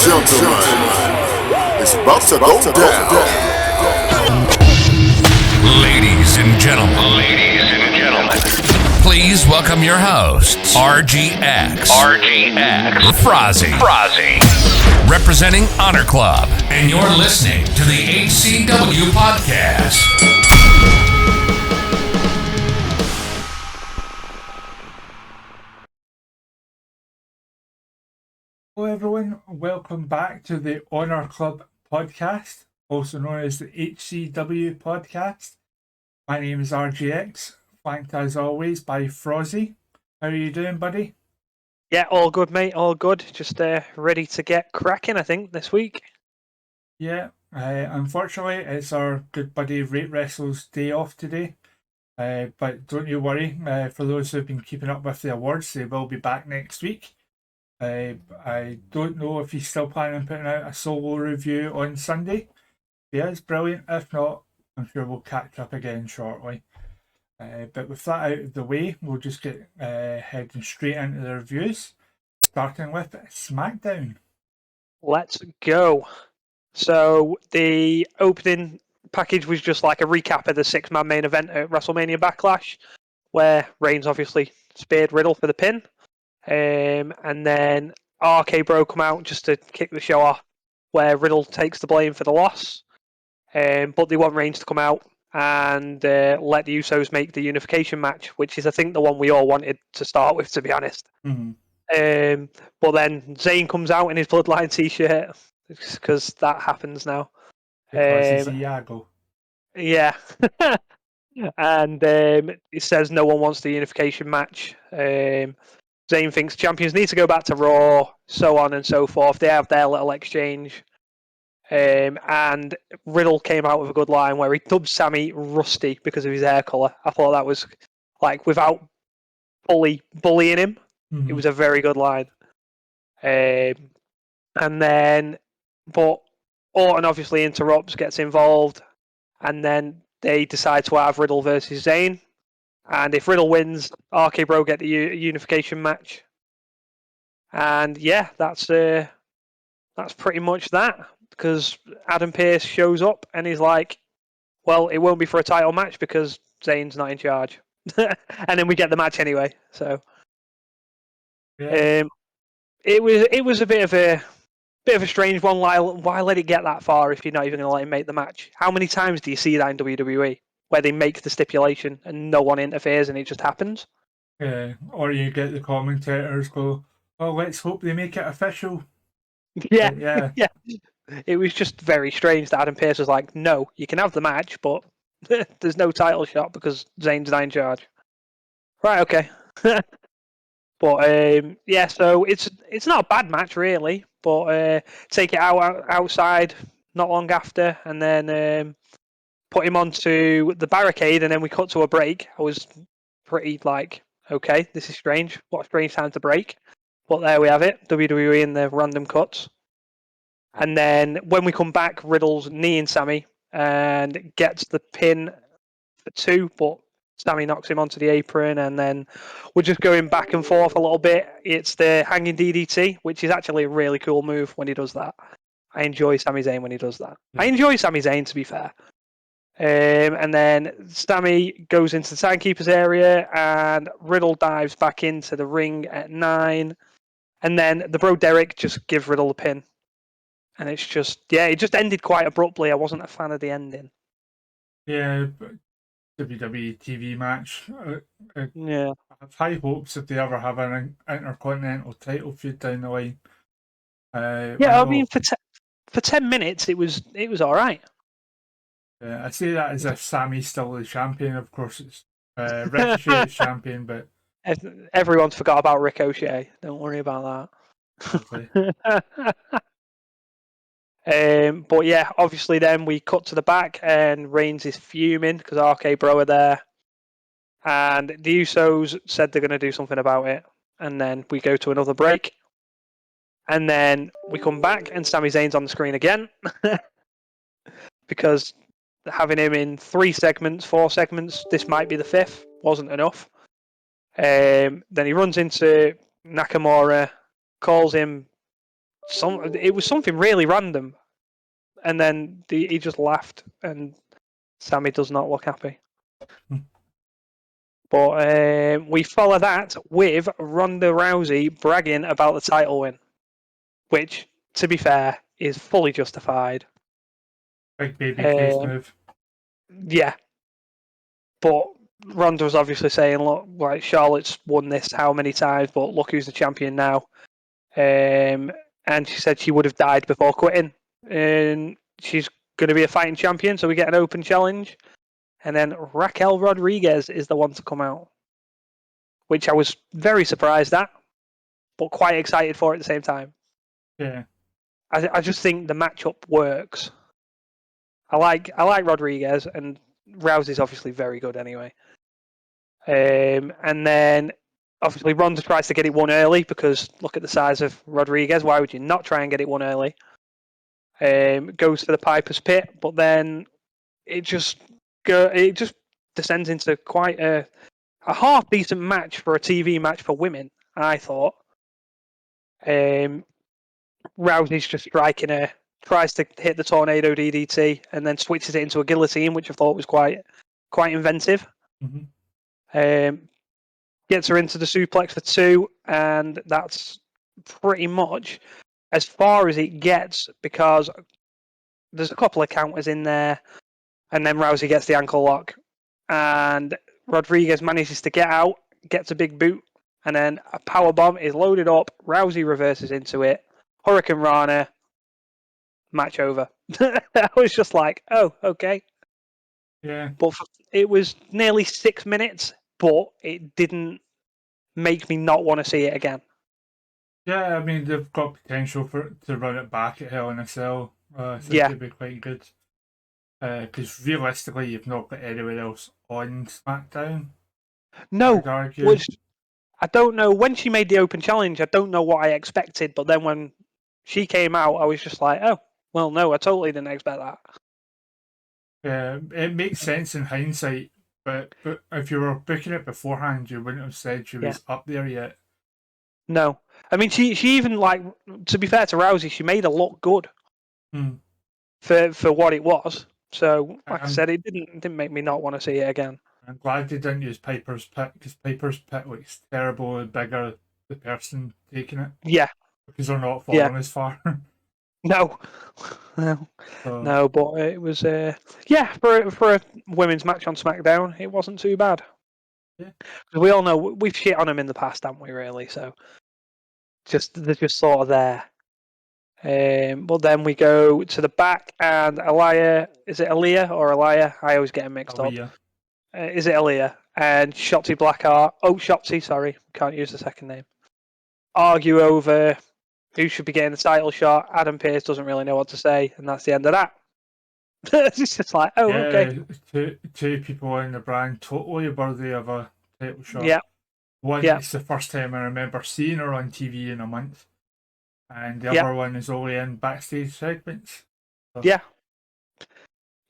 gentlemen, it's about to go down. Ladies and gentlemen, please welcome your hosts, RGX Frozzy, representing Honor Club, and you're listening to the HCW Podcast. Hello everyone, welcome back to the Honor Club Podcast, also known as the HCW Podcast. My name is RGX, flanked as always by Frozzy. How are you doing, buddy? Yeah, all good, mate, all good. Just ready to get cracking, I think, this week. Yeah, unfortunately it's our good buddy Rate Wrestle's day off today. But don't you worry, for those who've been keeping up with the awards, they will be back next week. I don't know if he's still planning on putting out a solo review on Sunday. If he is, brilliant. If not, I'm sure we'll catch up again shortly. But with that out of the way, we'll just get heading straight into the reviews, starting with Smackdown. Let's go. So the opening package was just like a recap of the six-man main event at WrestleMania Backlash, where Reigns obviously speared Riddle for the pin. And then RK Bro come out just to kick the show off, where Riddle takes the blame for the loss. But they want Reigns to come out and let the Usos make the unification match, which is, I think, the one we all wanted to start with, to be honest. Mm-hmm. But then Zayn comes out in his Bloodline t-shirt, because that happens now. Because he's Iago. Yeah. And it says no one wants the unification match. Zayn thinks champions need to go back to Raw, so on and so forth. They have their little exchange. And Riddle came out with a good line where he dubbed Sammy Rusty because of his hair colour. I thought that was, like, without bullying him, Mm-hmm. it was a very good line. And then, but Orton obviously interrupts, gets involved, and then they decide to have Riddle versus Zayn. And if Riddle wins, RK Bro get the unification match. And yeah, that's pretty much that. Because Adam Pearce shows up and he's like, well, it won't be for a title match because Zayn's not in charge. And then we get the match anyway. So Yeah. it was a bit of a strange one. Why let it get that far if you're not even going to let him make the match? How many times do you see that in WWE? Where they make the stipulation and no one interferes and it just happens. Yeah, or you get the commentators go, "Oh, let's hope they make it official." Yeah, yeah. It was just very strange that Adam Pearce was like, "No, you can have the match, but there's no title shot because Zayn's not in charge." Right, okay. But yeah, so it's not a bad match really, but take it outside not long after, and then put him onto the barricade, and then we cut to a break. I was pretty like, okay, this is strange. What a strange time to break. But there we have it, WWE in the random cuts. And then when we come back, Riddle's kneeing Sammy and gets the pin for 2, but Sammy knocks him onto the apron, and then we're just going back and forth a little bit. It's the hanging DDT, which is actually a really cool move when he does that. I enjoy Sami Zayn when he does that. I enjoy Sami Zayn, to be fair. And then Sammy goes into the timekeeper's area, and Riddle dives back into the ring at 9. And then the Bro Derek just gives Riddle a pin. And it's just, it just ended quite abruptly. I wasn't a fan of the ending. Yeah, but WWE TV match. Yeah. I have high hopes if they ever have an intercontinental title feud down the line. I mean, for 10 minutes, it was all right. I say that as if Sammy's still the champion. Of course, it's Ricochet is champion, but everyone's forgot about Ricochet. Don't worry about that. But yeah, obviously then we cut to the back and Reigns is fuming because RK Bro are there. And the Usos said they're going to do something about it. And then we go to another break. And then we come back and Sami Zayn's on the screen again. Because having him in 4 segments, this might be the 5th, wasn't enough. Then he runs into Nakamura, calls him it was something really random, and then he just laughed, and Sammy does not look happy. But we follow that with Ronda Rousey bragging about the title win, which, to be fair, is fully justified. Big babyface move. Yeah. But Ronda was obviously saying, look, like Charlotte's won this how many times, but look who's the champion now. And she said she would have died before quitting. And she's going to be a fighting champion, so we get an open challenge. And then Raquel Rodriguez is the one to come out, which I was very surprised at, but quite excited for at the same time. Yeah. I just think the matchup works. I like Rodriguez, and Rousey's obviously very good anyway. And then obviously Ronda tries to get it won early because look at the size of Rodriguez. Why would you not try and get it won early? Goes for the Piper's Pit, but then it just descends into quite a half decent match for a TV match for women, I thought. Rousey's just striking her, tries to hit the tornado DDT, and then switches it into a guillotine, which I thought was quite inventive. Mm-hmm. Gets her into the suplex for 2, and that's pretty much as far as it gets because there's a couple of counters in there, and then Rousey gets the ankle lock, and Rodriguez manages to get out, gets a big boot, and then a power bomb is loaded up. Rousey reverses into it, Hurricane Rana, match over. I was just like, oh, okay. Yeah. But it was nearly 6 minutes, but it didn't make me not want to see it again. Yeah, I mean, they've got potential to run it back at Hell in a Cell. I think Yeah. it'd be quite good. Because realistically, you've not got anywhere else on SmackDown. No, I'd argue. which I don't know. When she made the open challenge, I don't know what I expected. But then when she came out, I was just like, oh, well, no, I totally didn't expect that. Yeah, it makes sense in hindsight, but if you were booking it beforehand, you wouldn't have said she was up there yet. No. I mean, she even, like, to be fair to Rousey, she made her look good for what it was. So, like I said, it didn't make me not want to see it again. I'm glad they didn't use Piper's Pit, because Piper's Pit looks terrible the bigger the person taking it. Yeah. Because they're not falling as far. No. No, but it was, for a women's match on SmackDown, it wasn't too bad. Yeah. We all know we've shit on them in the past, haven't we, really? So, they're just sort of there. But then we go to the back, and Aliyah, is it Aliyah or Aliyah? I always get them mixed up. Is it Aliyah? And Shotzi Blackheart, Shotzi, sorry, can't use the second name, argue over who should be getting the title shot. Adam Pearce doesn't really know what to say, and that's the end of that. It's just like, okay. Two people in the brand totally worthy of a title shot. Yeah. One, it's the first time I remember seeing her on TV in a month. And the other one is only in backstage segments. So. Yeah.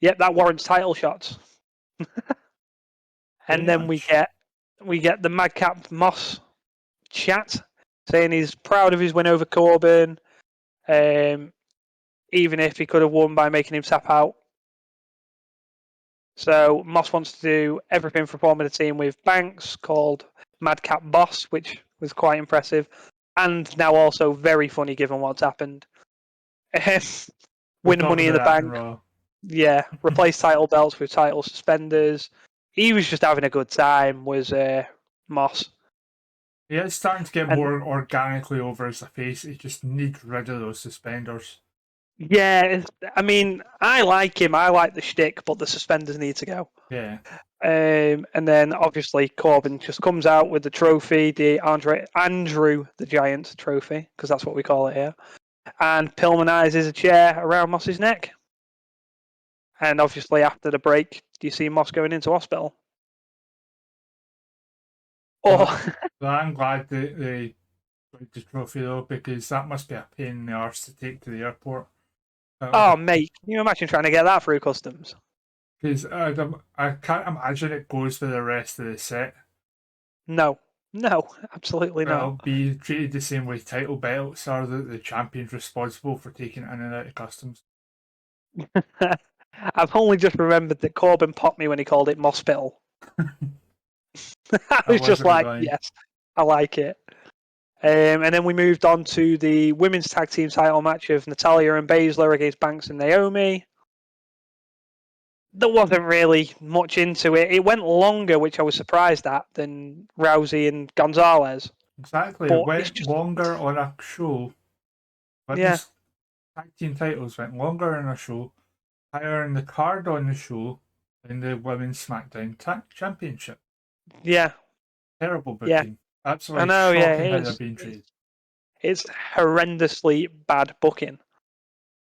Yep, that warrants title shots. And then we get the Madcap Moss chat saying he's proud of his win over Corbin, even if he could have won by making him tap out. So Moss wants to do everything for forming a team with Banks called Madcap Boss, which was quite impressive. And now also very funny given what's happened. Win Money in the Bank. Yeah, replace title belts with title suspenders. He was just having a good time, was Moss. Yeah, it's starting to get more organically over as a face. He just needs rid of those suspenders. Yeah, I mean, I like him. I like the shtick, but the suspenders need to go. Yeah. And then obviously Corbin just comes out with the trophy, the Andrew the Giant trophy, because that's what we call it here, and Pillmanizes a chair around Moss's neck. And obviously after the break, do you see Moss going into hospital? I'm glad they got the trophy though, because that must be a pain in the arse to take to the airport. Oh mate, can you imagine trying to get that through customs? Because I can't imagine it goes for the rest of the set. No, No, absolutely Well, not. be treated the same way title belts are, that the champion's responsible for taking it in and out of customs. I've only just remembered that Corbin popped me when he called it Mospital. I That was was just a good like, line. yes, I like it. And then we moved on to the women's tag team title match of Natalya and Baszler against Banks and Naomi. There wasn't really much into it. It went longer, which I was surprised at, than Rousey and Gonzalez. Exactly. It But it's went just, longer on a show. yeah, Women's tag team titles went longer on a show, higher in the card on the show than the Women's SmackDown Tag Championship. yeah, Terrible yeah. booking. I Absolutely know, yeah, shocking how they're being treated. it's horrendously bad booking.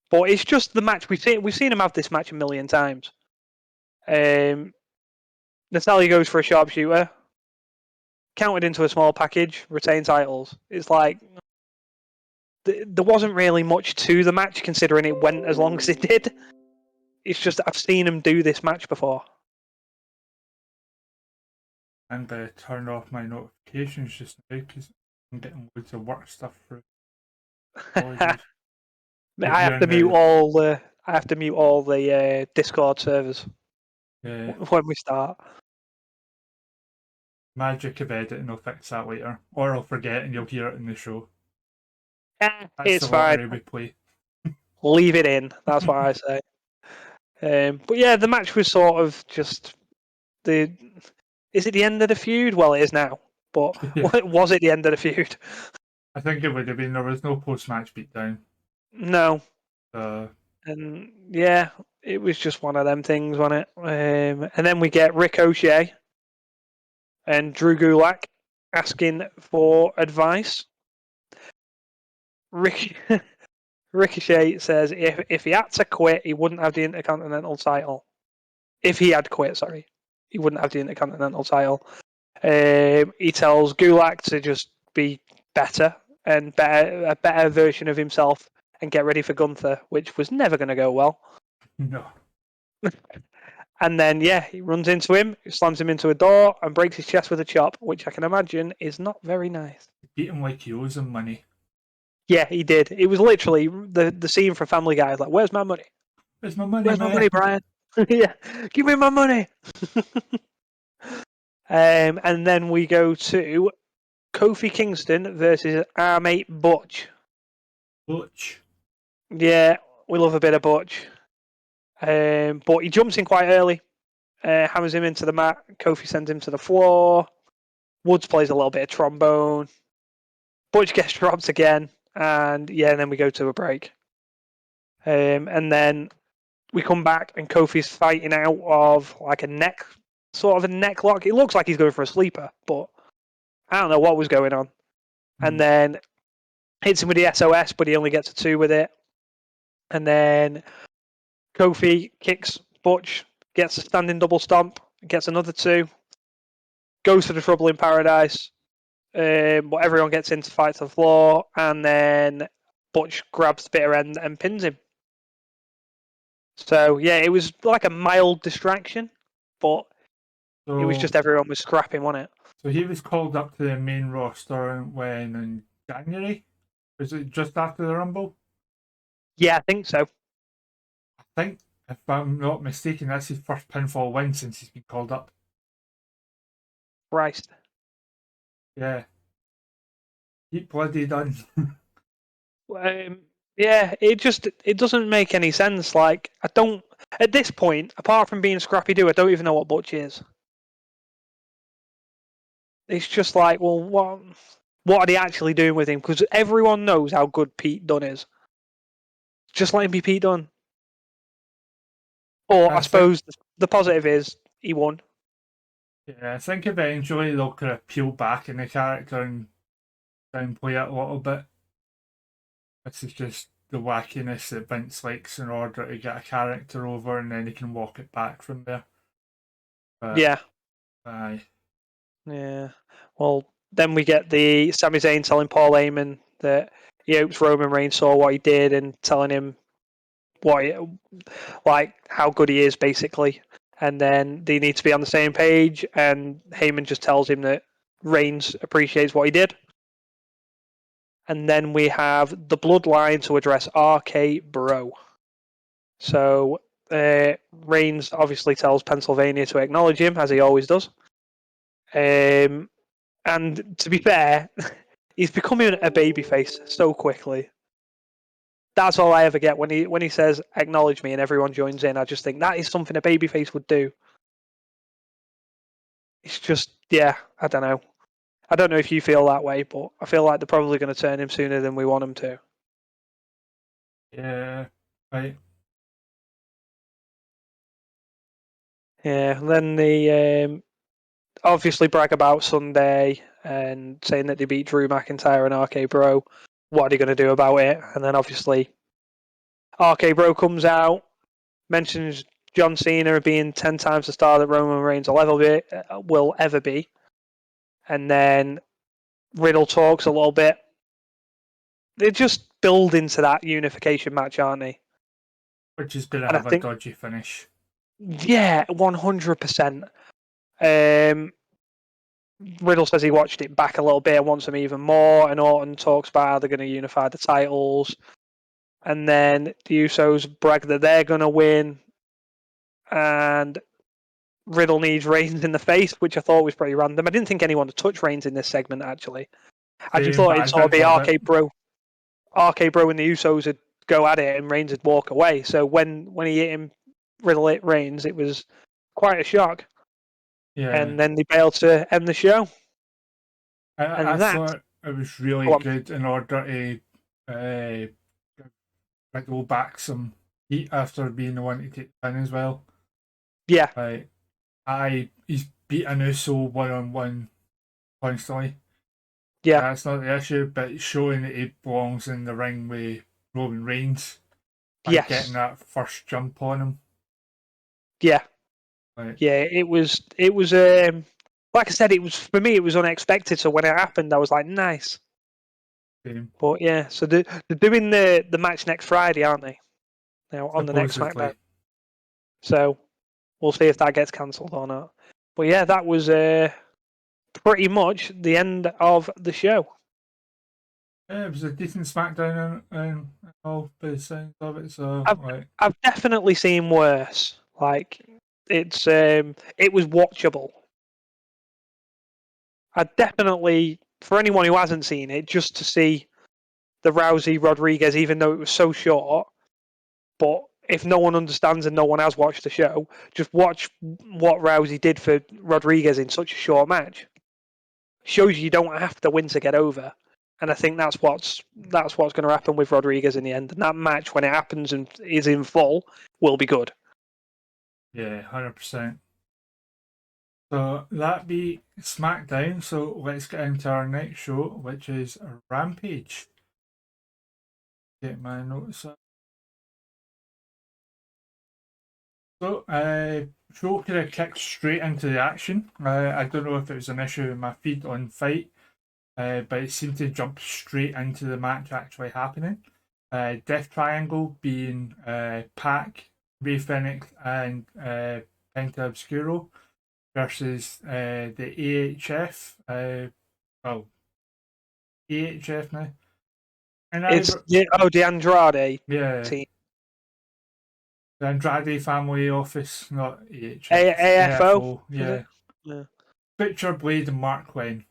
But it's just the match we've seen him have this match a million times. Natalya goes for a sharpshooter, counted into a small package, retain titles. It's like there wasn't really much to the match considering it went as long as it did. It's just I've seen him do this match before. I'm going to turn off my notifications just now because I'm getting loads of work stuff through. Apologies. I have to mute all the Discord servers when we start. Magic of editing will fix that later. Or I'll forget and you'll hear it in the show. That's It's the fine. lottery we play. Leave it in. That's what I say. But yeah, the match was sort of just the. Is it the end of the feud? Well, it is now. But Yeah. was it the end of the feud? I think it would have been. There was no post-match beatdown. No. Uh, And yeah, it was just one of them things, wasn't it? And then we get Ricochet and Drew Gulak asking for advice. Ricochet says if he had to quit, he wouldn't have the Intercontinental title. If he had quit, sorry, he wouldn't have the Intercontinental title. He tells Gulak to just be better and a better version of himself and get ready for Gunther, which was never going to go well. no. And then, yeah, he runs into him, slams him into a door, and breaks his chest with a chop, which I can imagine is not very nice. Beat him like he owes him money. Yeah, he did. It was literally the scene from Family Guy. Like, where's my money? Where's my money, Where's man? my money, Brian? Yeah, give me my money. And then we go to Kofi Kingston versus our mate Butch. Butch. Yeah, we love a bit of Butch. But he jumps in quite early, hammers him into the mat. Kofi sends him to the floor. Woods plays a little bit of trombone. Butch gets dropped again. And yeah, then we go to a break. And then we come back and Kofi's fighting out of like a neck lock. It looks like he's going for a sleeper, but I don't know what was going on. And then hits him with the SOS, but he only gets a 2 with it. And then Kofi kicks Butch, gets a standing double stomp, gets another 2, goes for the Trouble in Paradise. But everyone gets in to fight to the floor, and then Butch grabs the bitter end and pins him. So yeah, it was like a mild distraction, but it was just everyone was scrapping, wasn't it? So he was called up to the main roster when in January? Was it just after the Rumble? Yeah, I think so. I think, if I'm not mistaken, that's his first pinfall win since he's been called up. Christ. Yeah. Keep bloody done. Yeah, it doesn't make any sense. Like, I don't, at this point, apart from being Scrappy Doo, I don't even know what Butch is. It's just like, well, what are they actually doing with him? Because everyone knows how good Pete Dunne is. Just let him be Pete Dunne. Or I suppose the positive is he won. Yeah, I think eventually they'll kind of peel back in the character and downplay it a little bit. This is just the wackiness that Vince likes in order to get a character over, and then he can walk it back from there. But, Yeah. Aye. Yeah. Well, then we get the Sami Zayn telling Paul Heyman that he hopes Roman Reigns saw what he did and telling him how good he is, basically. And then they need to be on the same page. And Heyman just tells him that Reigns appreciates what he did. And then we have the Bloodline to address RK Bro. So Reigns obviously tells Pennsylvania to acknowledge him, as he always does. And to be fair, he's becoming a babyface so quickly. That's all I ever get when he says acknowledge me and everyone joins in. I just think that is something a babyface would do. It's just, yeah, I don't know. I don't know if you feel that way, but I feel like they're probably going to turn him sooner than we want them to. Yeah, right. Yeah, and then they obviously brag about Sunday and saying that they beat Drew McIntyre and RK Bro. What are they going to do about it? And then obviously RK Bro comes out, mentions John Cena being 10 times the star that Roman Reigns will ever be. And then Riddle talks a little bit. They're just building to that unification match, aren't they? Which is going to And I have a think, dodgy finish. yeah, 100%. Riddle says he watched it back a little bit and wants them even more. And Orton talks about how they're going to unify the titles. And then the Usos brag that they're going to win. And Riddle needs Reigns in the face, which I thought was pretty random. I didn't think anyone would touch Reigns in this segment, actually. I just thought But it'd sort of be RK Bro and the Usos would go at it and Reigns would walk away. So when he hit him, Riddle hit Reigns, it was quite a shock. Yeah. And then they bailed to end the show. I thought it was really good in order to Riddle back some heat after being the one to take the pin as well. Yeah. He's beaten Uso one-on-one constantly. Yeah. That's not the issue, but showing that he belongs in the ring with Roman Reigns. Yes. Getting that first jump on him. Yeah. Right. Yeah, it was like I said, for me it was unexpected, so when it happened I was like, nice. Same. But yeah, so they're doing the match next Friday, aren't they? Now on the next Supposedly. SmackDown. So we'll see if that gets cancelled or not. But yeah, that was pretty much the end of the show. Yeah, it was a decent SmackDown and all by the sounds of it. So I've definitely seen worse. Like it was watchable. I definitely, for anyone who hasn't seen it, just to see the Rousey Rodriguez, even though it was so short. But if no one understands and no one has watched the show, just watch what Rousey did for Rodriguez in such a short match. Shows you don't have to win to get over. And I think that's what's going to happen with Rodriguez in the end. And that match, when it happens and is in full, will be good. Yeah, 100%. So that be SmackDown. So let's get into our next show, which is Rampage. Get my notes up. So, show kind of kicked straight into the action. I don't know if it was an issue with my feed on Fight, but it seemed to jump straight into the match actually happening. Death Triangle being Pac, Rey Fenix, and Penta Obscuro versus the AHF. AHF now. And it's the Andrade team. The Andrade family office, not AHF. AFO. Yeah. Butcher, Blade, and Mark Quinn,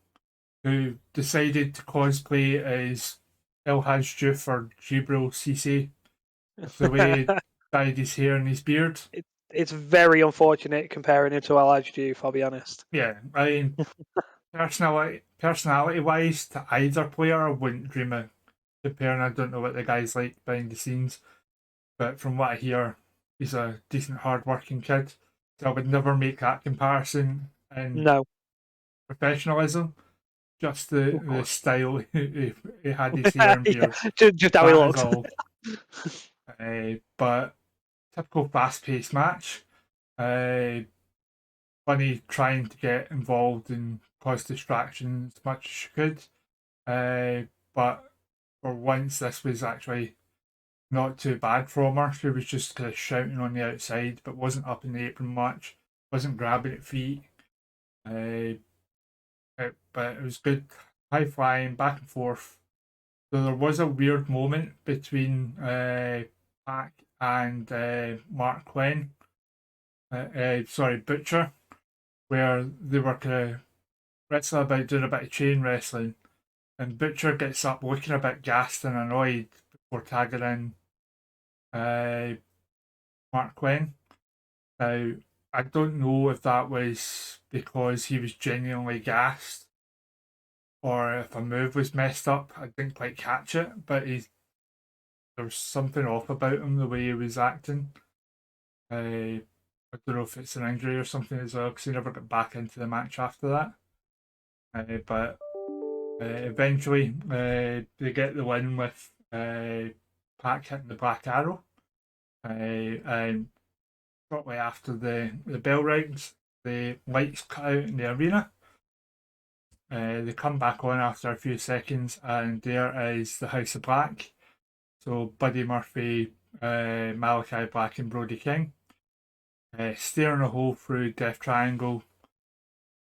who decided to cosplay as El Hajj for Jibril Cisse. The way he dyed his hair and his beard. It's very unfortunate comparing him to El Hajj, I'll be honest. Yeah, I mean, personality-wise, to either player, I wouldn't dream of comparing. I don't know what the guy's like behind the scenes, but from what I hear, he's a decent, hard-working kid. So I would never make that comparison in professionalism. Just the style he had his hair and beard. just how he looks. But typical fast-paced match. Funny trying to get involved and cause distraction as much as she could. But for once, this was actually not too bad from her. She was just kind of shouting on the outside, but wasn't up in the apron much, wasn't grabbing at feet. And but it was good, high flying, back and forth. So there was a weird moment between Pac and Mark Quinn, Butcher, where they were kind of wrestling about doing a bit of chain wrestling, and Butcher gets up looking a bit gassed and annoyed before tagging in Mark Quinn. Now, I don't know if that was because he was genuinely gassed or if a move was messed up. I didn't quite catch it, but there was something off about him, the way he was acting. I don't know if it's an injury or something as well, because he never got back into the match after that. But eventually, they get the win with Pac hitting the Black Arrow. And shortly after the bell rings, the lights cut out in the arena. They come back on after a few seconds, and there is the House of Black. So Buddy Murphy, Malachi Black, and Brody King. Staring a hole through Death Triangle.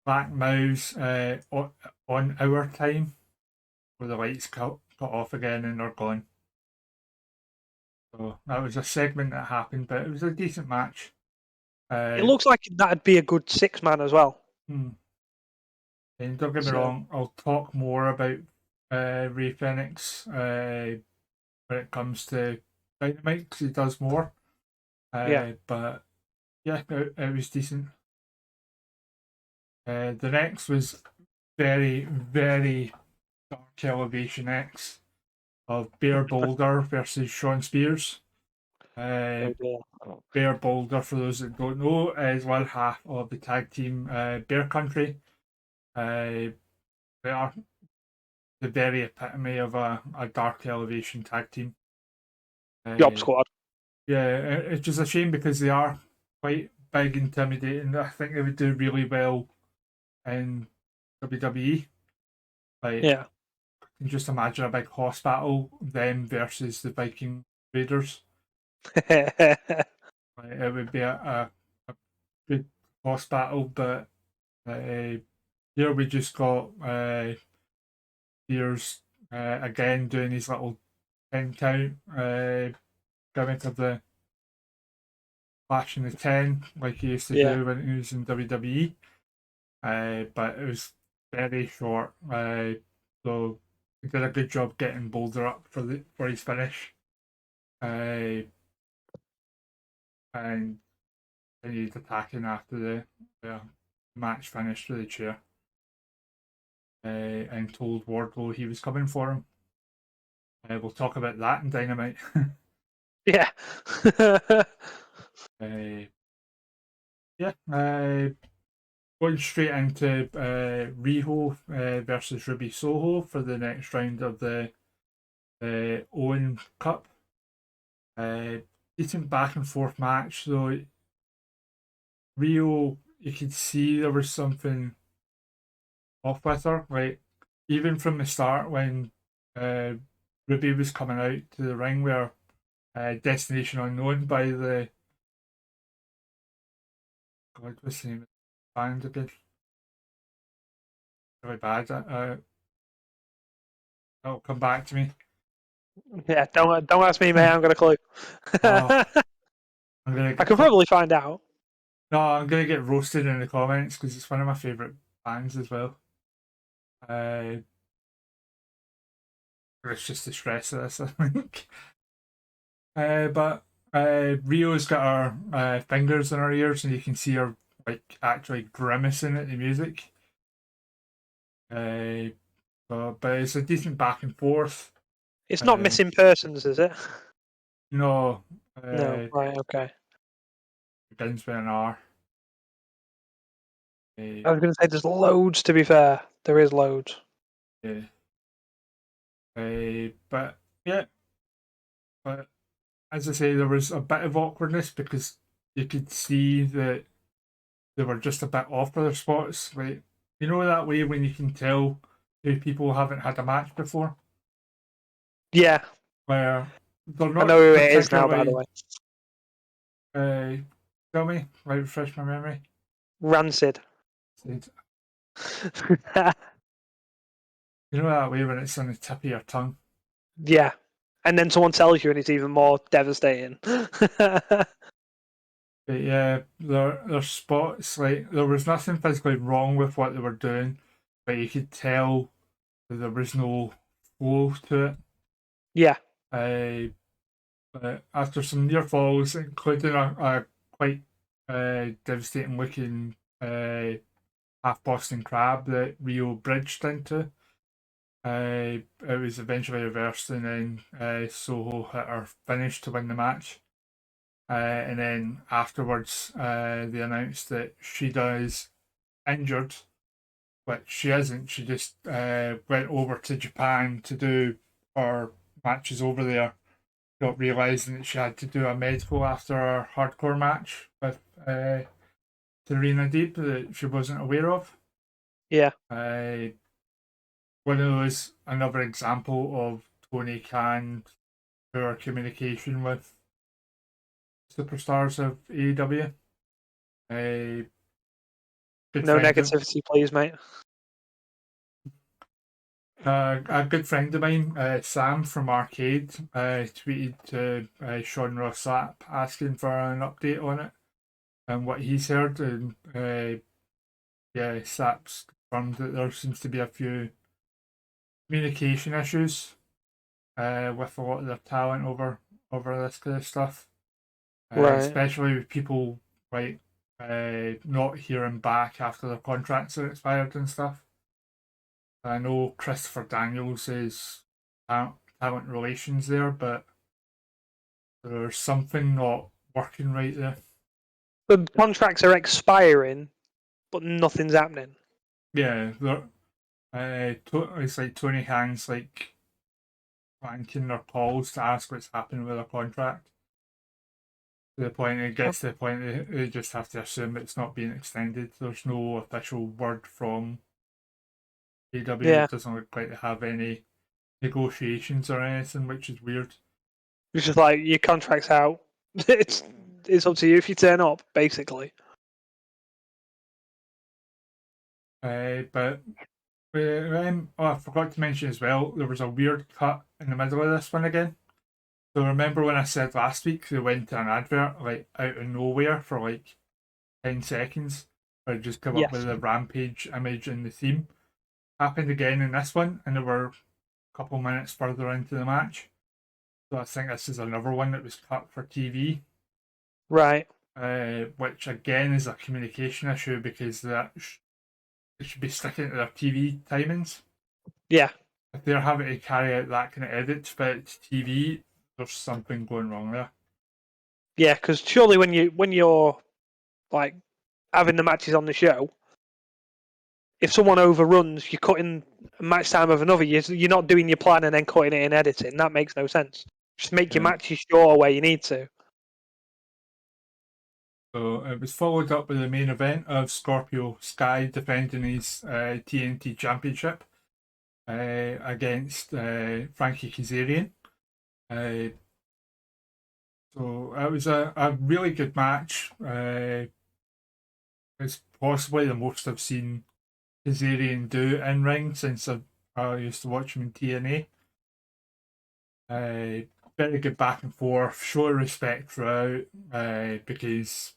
Black mouse on our time, where the lights cut off again and they're gone. So that was a segment that happened, but it was a decent match. It looks like that'd be a good 6-man as well. And don't get me wrong, I'll talk more about Ray Phoenix when it comes to Dynamite, because he does more. But yeah, it was decent. The next was very, very dark elevation X of Bear Boulder versus Sean Spears. Bear Boulder, for those that don't know, is one half of the tag team Bear Country. They are the very epitome of a dark elevation tag team. Job squad. Yeah, it's just a shame because they are quite big, intimidating. I think they would do really well in WWE. Yeah. You can just imagine a big horse battle, them versus the Viking Raiders. It would be a good horse battle, but here we just got Spears again doing his little 10 count gimmick of the Clash in the 10, like he used to do when he was in WWE. But it was very short. So he did a good job getting Boulder up for his finish. And continued attacking after the match finished with the chair. And told Wardlow he was coming for him. We'll talk about that in Dynamite. Yeah. Going straight into Riho versus Ruby Soho for the next round of the Owen Cup. Decent back and forth match, though. Rio, you could see there was something off with her. Like, even from the start when Ruby was coming out to the ring, where Destination Unknown by the God, what's the name of the band again? Really bad. That'll come back to me. Yeah, don't ask me, mate. I haven't got a clue. I could probably find out. No, I'm gonna get roasted in the comments because it's one of my favourite bands as well. It's just the stress of this, I think. But Rio's got her fingers in her ears, and you can see her like actually grimacing at the music. But it's a decent back and forth. It's not Missing Persons, is it? No. No. Right. Okay. Begins with an R. I was going to say there's loads. To be fair, there is loads. Yeah. But as I say, there was a bit of awkwardness because you could see that they were just a bit off for their spots. Like, you know that way when you can tell two people haven't had a match before? Yeah. Where they're not. I know who it is now, by the way. Tell me, refresh my memory. Rancid. You know that way when it's on the tip of your tongue? Yeah. And then someone tells you and it's even more devastating. But yeah, there's spots, like, there was nothing physically wrong with what they were doing, but you could tell that there was no flow to it. Yeah. But after some near falls, including a quite devastating looking half Boston crab that Rio bridged into, it was eventually reversed, and then Soho hit her finish to win the match. And then afterwards, they announced that Shida is injured, but she isn't. She just went over to Japan to do her matches over there, not realising that she had to do a medical after her hardcore match with Serena Deeb that she wasn't aware of. Yeah. One of those, another example of Tony Khan's poor communication with superstars of AEW. No negativity, please, mate. A good friend of mine, Sam from Arcade, tweeted to Sean Ross Sapp asking for an update on it and what he's heard. And yeah, Sapp's confirmed that there seems to be a few communication issues with a lot of their talent over this kind of stuff. Right. Especially with people like not hearing back after their contracts are expired and stuff. I know Christopher Daniels is talent relations there, but there's something not working right there. The contracts are expiring, but nothing's happening. Yeah, it's like Tony Khan's like ranking their calls to ask what's happening with their contract. To the point it gets to the point they just have to assume it's not being extended. There's no official word from AEW. Yeah. It doesn't look like they have any negotiations or anything, which is weird. It's just like your contract's out. It's up to you if you turn up, basically. But I forgot to mention as well, there was a weird cut in the middle of this one again. So remember when I said last week they went to an advert like out of nowhere for like 10 seconds, or just come up with the Rampage image and the theme? Happened again in this one, and they were a couple minutes further into the match. So I think this is another one that was cut for TV. Right. Which again is a communication issue because that they should be sticking to their TV timings. Yeah. If they're having to carry out that kind of edit to fit to TV, there's something going wrong there. Yeah, because surely when you're like having the matches on the show, if someone overruns, you're cutting a match time of another. You're not doing your plan and then cutting it in editing. That makes no sense. Just make your matches shorter where you need to. So it was followed up with the main event of Scorpio Sky defending his TNT Championship against Frankie Kazarian. So it was a really good match. It's possibly the most I've seen Kazarian do in ring since I used to watch him in TNA. Very good back and forth, show of respect throughout because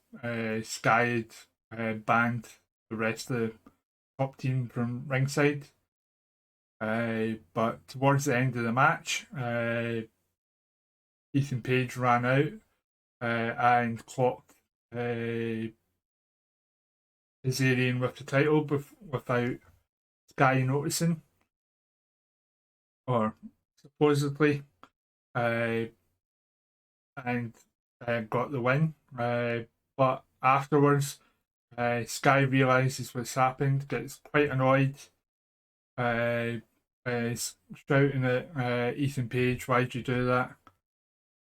Sky had banned the rest of the top team from ringside. But towards the end of the match, Ethan Page ran out and clocked Kazarian with the title without Sky noticing, or supposedly, and got the win. But afterwards, Sky realises what's happened, gets quite annoyed, is shouting at Ethan Page, "Why'd you do that?"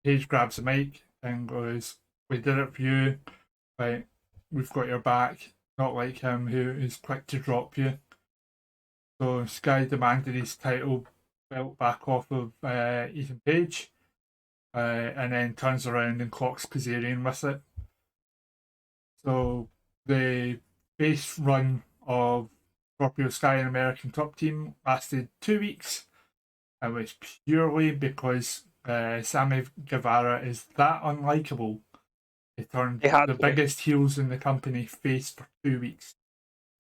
Page grabs the mic and goes, "We did it for you. Like, we've got your back. Not like him, who is quick to drop you." So Sky demanded his title belt back off of Ethan Page, and then turns around and clocks Kazarian with it. So the base run of Scorpio Sky and American Top Team lasted 2 weeks. It was purely because Sammy Guevara is that unlikable. He turned the biggest heels in the company face for 2 weeks.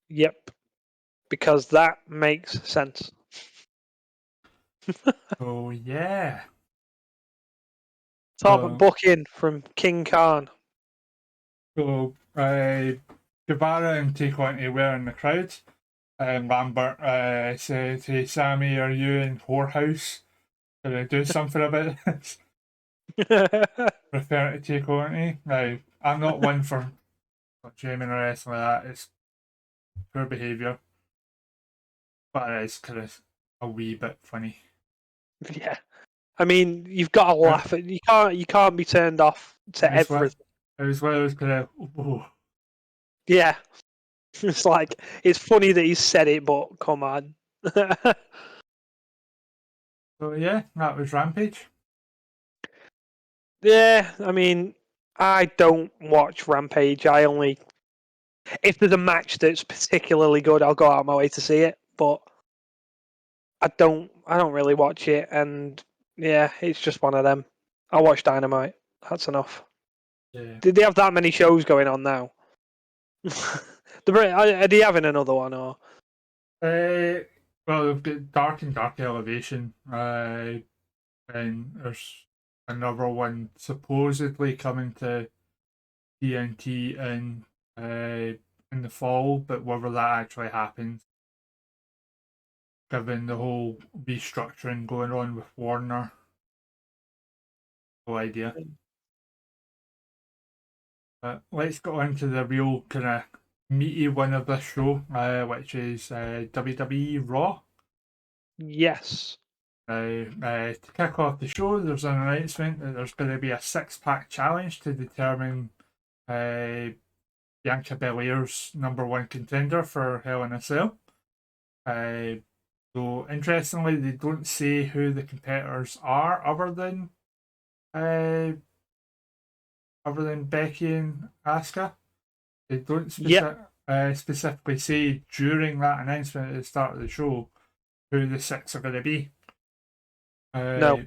Yep. Because that makes sense. So, yeah. Top booking from King Khan. So, Guevara and Tay Conti were in the crowd. Lambert said, "Hey, Sammy, are you in whorehouse? Can I do something about this?" Referring to Tay Conti. Now, I'm not one for shaming or anything like that. It's poor behaviour. But it is kind of a wee bit funny. Yeah. I mean, you've got to laugh at you can't be turned off to everything. It was one of those kind of oh. Yeah. It's like it's funny that he said it, but come on. So yeah, that was Rampage. Yeah, I mean, I don't watch Rampage. I only if there's a match that's particularly good, I'll go out of my way to see it. But I don't really watch it, and yeah, it's just one of them. I watch Dynamite. That's enough. Yeah. Did they have that many shows going on now? Are they having another one or? Well, they've got Dark and Dark Elevation, and there's another one supposedly coming to TNT in the fall, but whether that actually happens, given the whole restructuring going on with Warner, no idea. But let's go into the real kind of meaty one of this show, which is WWE Raw. Yes. To kick off the show, there's an announcement that there's going to be a 6-pack challenge to determine Bianca Belair's #1 contender for Hell in a Cell. So interestingly, they don't say who the competitors are other than Becky and Asuka. They don't specifically say during that announcement at the start of the show who the 6 are going to be. No.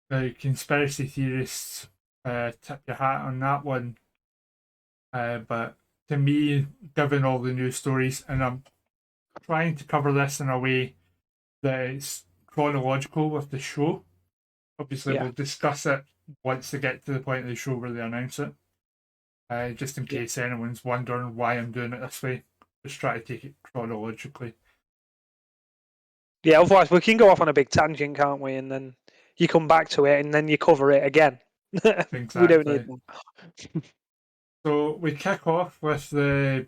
The conspiracy theorists tip your hat on that one. But to me, given all the news stories, and I'm trying to cover this in a way that it's chronological with the show. Obviously, we'll discuss it once they get to the point of the show where they announce it. Just in case anyone's wondering why I'm doing it this way. Just try to take it chronologically. Yeah, otherwise we can go off on a big tangent, can't we? And then you come back to it and then you cover it again. Exactly. We don't need that. So we kick off with the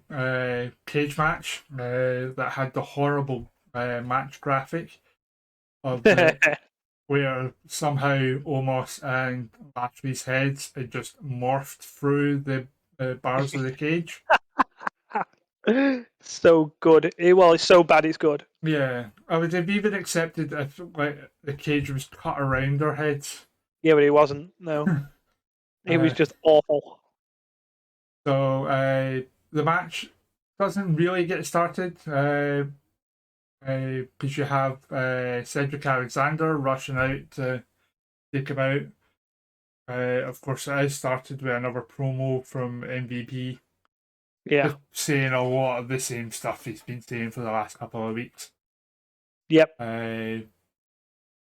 cage match that had the horrible match graphic of where somehow Omos and Lashley's heads had just morphed through the bars of the cage. So good. It's so bad it's good. Yeah, I would have even accepted if like the cage was cut around their heads. Yeah, but it wasn't. No, it was just awful. So the match doesn't really get started because you have Cedric Alexander rushing out to take him out. Of course, it is started with another promo from MVP. Yeah. Just saying a lot of the same stuff he's been saying for the last couple of weeks. Yep. They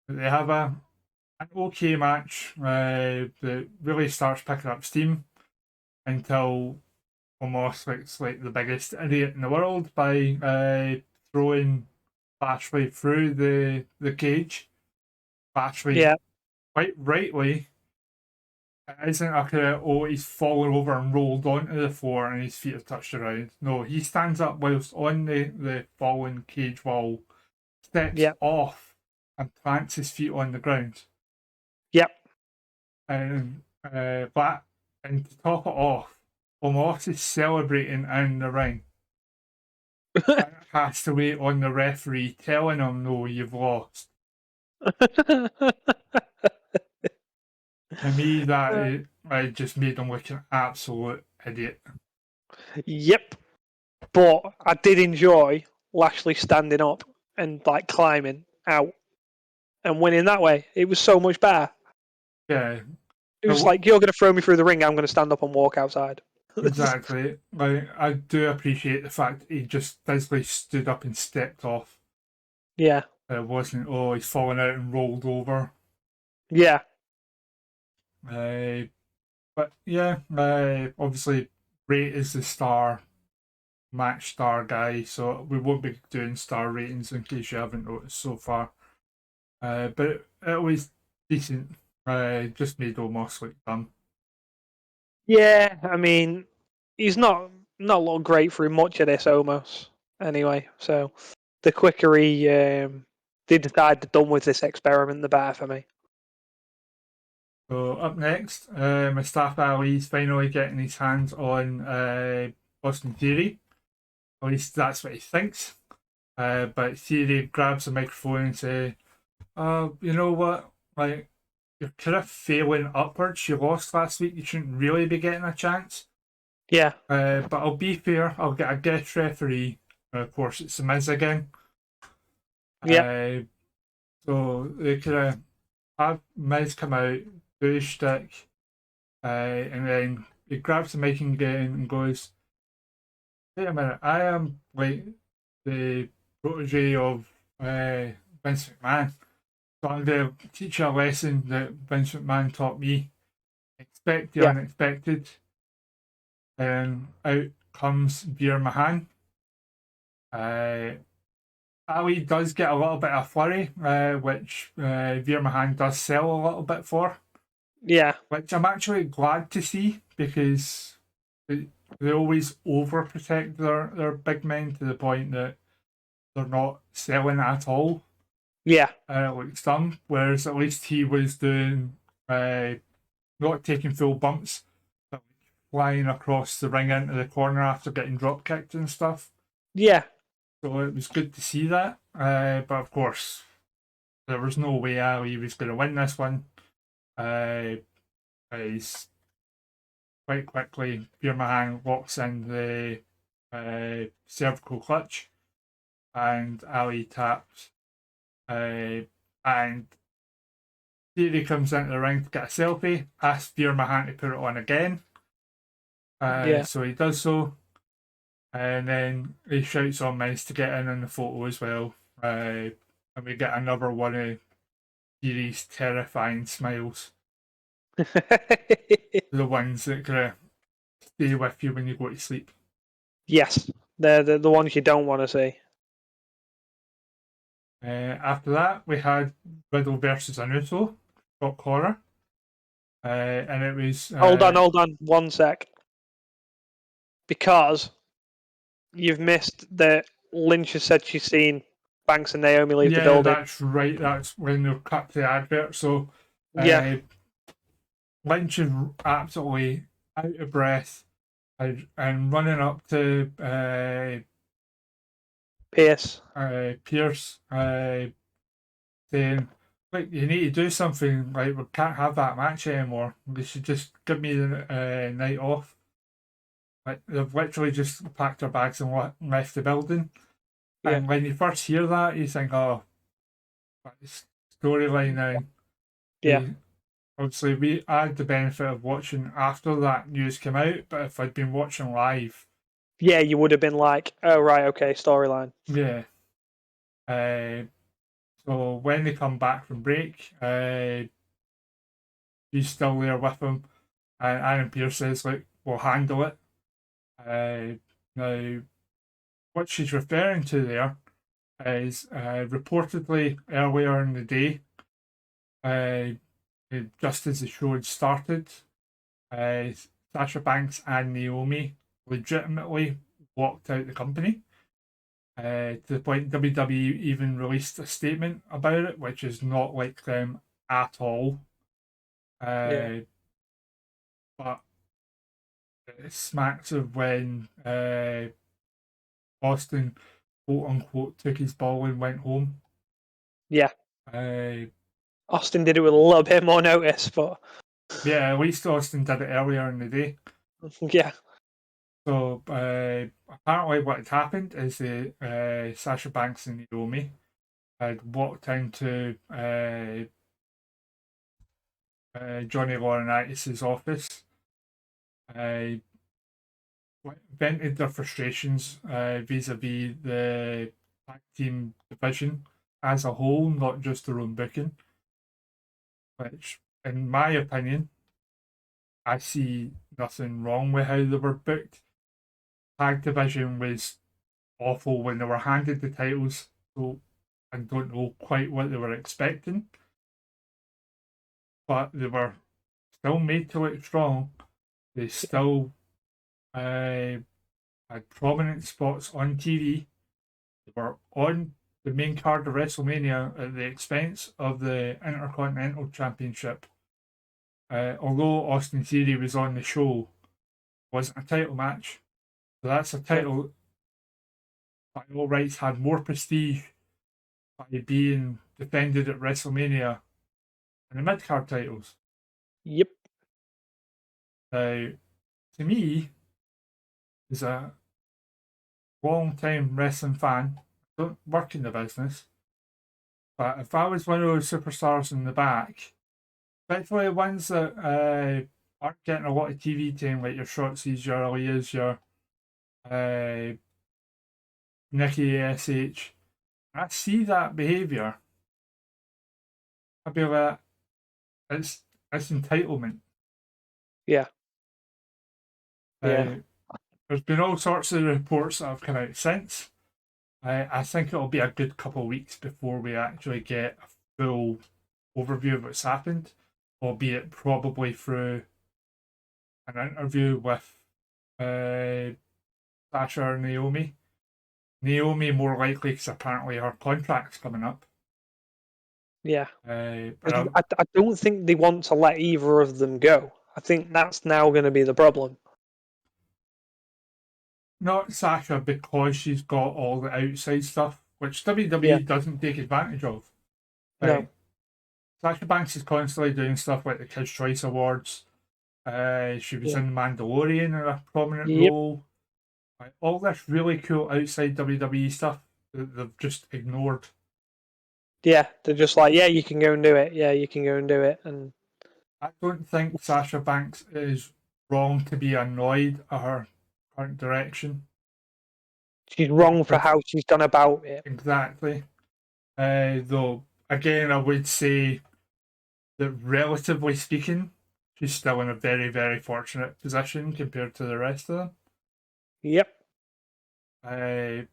have an okay match that really starts picking up steam until almost looks like the biggest idiot in the world by throwing Lashley through the cage. Lashley, quite rightly, it isn't a kind of, he's fallen over and rolled onto the floor and his feet have touched the ground. No, he stands up whilst on the fallen cage wall, steps off and plants his feet on the ground. Yep. And to top it off, Omos is celebrating in the ring. And has to wait on the referee telling him, no, you've lost. To me, it just made him look an absolute idiot. Yep. But I did enjoy Lashley standing up and like climbing out and winning that way. It was so much better. Yeah. It was like, you're going to throw me through the ring, I'm going to stand up and walk outside. Exactly. Like, I do appreciate the fact that he just physically stood up and stepped off. Yeah. It wasn't, he's fallen out and rolled over. Yeah. But yeah, obviously Ray is the match star guy, so we won't be doing star ratings in case you haven't noticed so far. But it was decent. Just made almost look dumb. Yeah, I mean, he's not looked great through much of this almost. Anyway, so the quicker he they decide they're done with this experiment, the better for me. So up next, Mustafa Ali's finally getting his hands on Austin Theory. At least that's what he thinks. But Theory grabs the microphone and says, you know what? Like, you're kind of failing upwards. You lost last week. You shouldn't really be getting a chance. Yeah. But I'll be fair. I'll get a guest referee. Of course, it's The Miz again. Yeah. So they kind of have Miz come out, do his shtick, and then he grabs the mic again and goes, "Wait a minute, I am like the protege of Vince McMahon. So I'm going to teach you a lesson that Vince McMahon taught me. Expect the unexpected." And out comes Veer Mahan. Ali does get a little bit of flurry, which Veer Mahan does sell a little bit for. Yeah. Which I'm actually glad to see, because they always overprotect their big men to the point that they're not selling at all. Yeah. Like some, whereas at least he was doing not taking full bumps, but flying across the ring into the corner after getting drop kicked and stuff. Yeah. So it was good to see that. But of course, there was no way Ali was going to win this one. He's quite quickly, Veer Mahan locks in the cervical clutch, and Ali taps. And Theory comes into the ring to get a selfie, asks Veer Mahan to put it on again. So he does so. And then he shouts on Miz to get in the photo as well. And we get another one of Theory's terrifying smiles. The ones that kind of stay with you when you go to sleep. Yes, they're the ones you don't want to see. After that, we had Riddle versus Anuso, Shock Horror. And it was... Hold on, 1 sec. Because you've missed that Lynch has said she's seen Banks and Naomi leave the building. Yeah, that's right. That's when they cut the advert. So, Lynch is absolutely out of breath and running up to Pierce, saying, "Like, you need to do something. Like, we can't have that match anymore. They should just give me the night off." Like, they've literally just packed their bags and left the building. Yeah. And when you first hear that, you think, "Oh, storyline now." Yeah. Obviously, we had the benefit of watching after that news came out, but if I'd been watching live... Yeah, you would have been like, oh, right, okay, storyline. Yeah. So when they come back from break, he's still there with them, and Aaron Pierce says, "Like, we'll handle it." Now, what she's referring to there is reportedly earlier in the day, just as the show had started, Sasha Banks and Naomi legitimately walked out the company. To the point WWE even released a statement about it, which is not like them at all. But it smacks of when Austin, quote unquote, took his ball and went home. Yeah. Austin did it with a little bit more notice, but... Yeah, at least Austin did it earlier in the day. Yeah. So apparently what had happened is Sasha Banks and Naomi had walked into Johnny Laurinaitis' office, vented their frustrations vis-a-vis the tag team division as a whole, not just their own booking, which, in my opinion, I see nothing wrong with how they were booked. Tag division was awful when they were handed the titles, so I don't know quite what they were expecting, but they were still made to look strong. They still had prominent spots on TV. They were on the main card of WrestleMania at the expense of the Intercontinental Championship. Although Austin Theory was on the show, it wasn't a title match. So that's a title by all rights had more prestige by being defended at WrestleMania than the mid card titles. Yep. Now, to me, as a long time wrestling fan, I don't work in the business, but if I was one of those superstars in the back, especially ones that aren't getting a lot of TV time, like your Shotzi's, your Aaliyah's, your Nikki ASH, I see that behaviour, I'd be like, it's entitlement. Yeah. Yeah. There's been all sorts of reports that have come out since. I think it'll be a good couple of weeks before we actually get a full overview of what's happened, albeit probably through an interview with Sasha or Naomi. Naomi more likely because apparently her contract's coming up. Yeah. But I don't think they want to let either of them go. I think that's now going to be the problem. not Sasha because she's got all the outside stuff, which WWE doesn't take advantage of. No. Sasha Banks is constantly doing stuff like the Kids' Choice Awards. She was in Mandalorian in a prominent role. All this really cool outside WWE stuff that they've just ignored. Yeah, they're just like, yeah, you can go and do it. Yeah, you can go and do it. And I don't think Sasha Banks is wrong to be annoyed at her current direction. She's wrong for how she's done about it. Exactly. Though, again, I would say that relatively speaking, she's still in a very, very fortunate position compared to the rest of them. Yep. And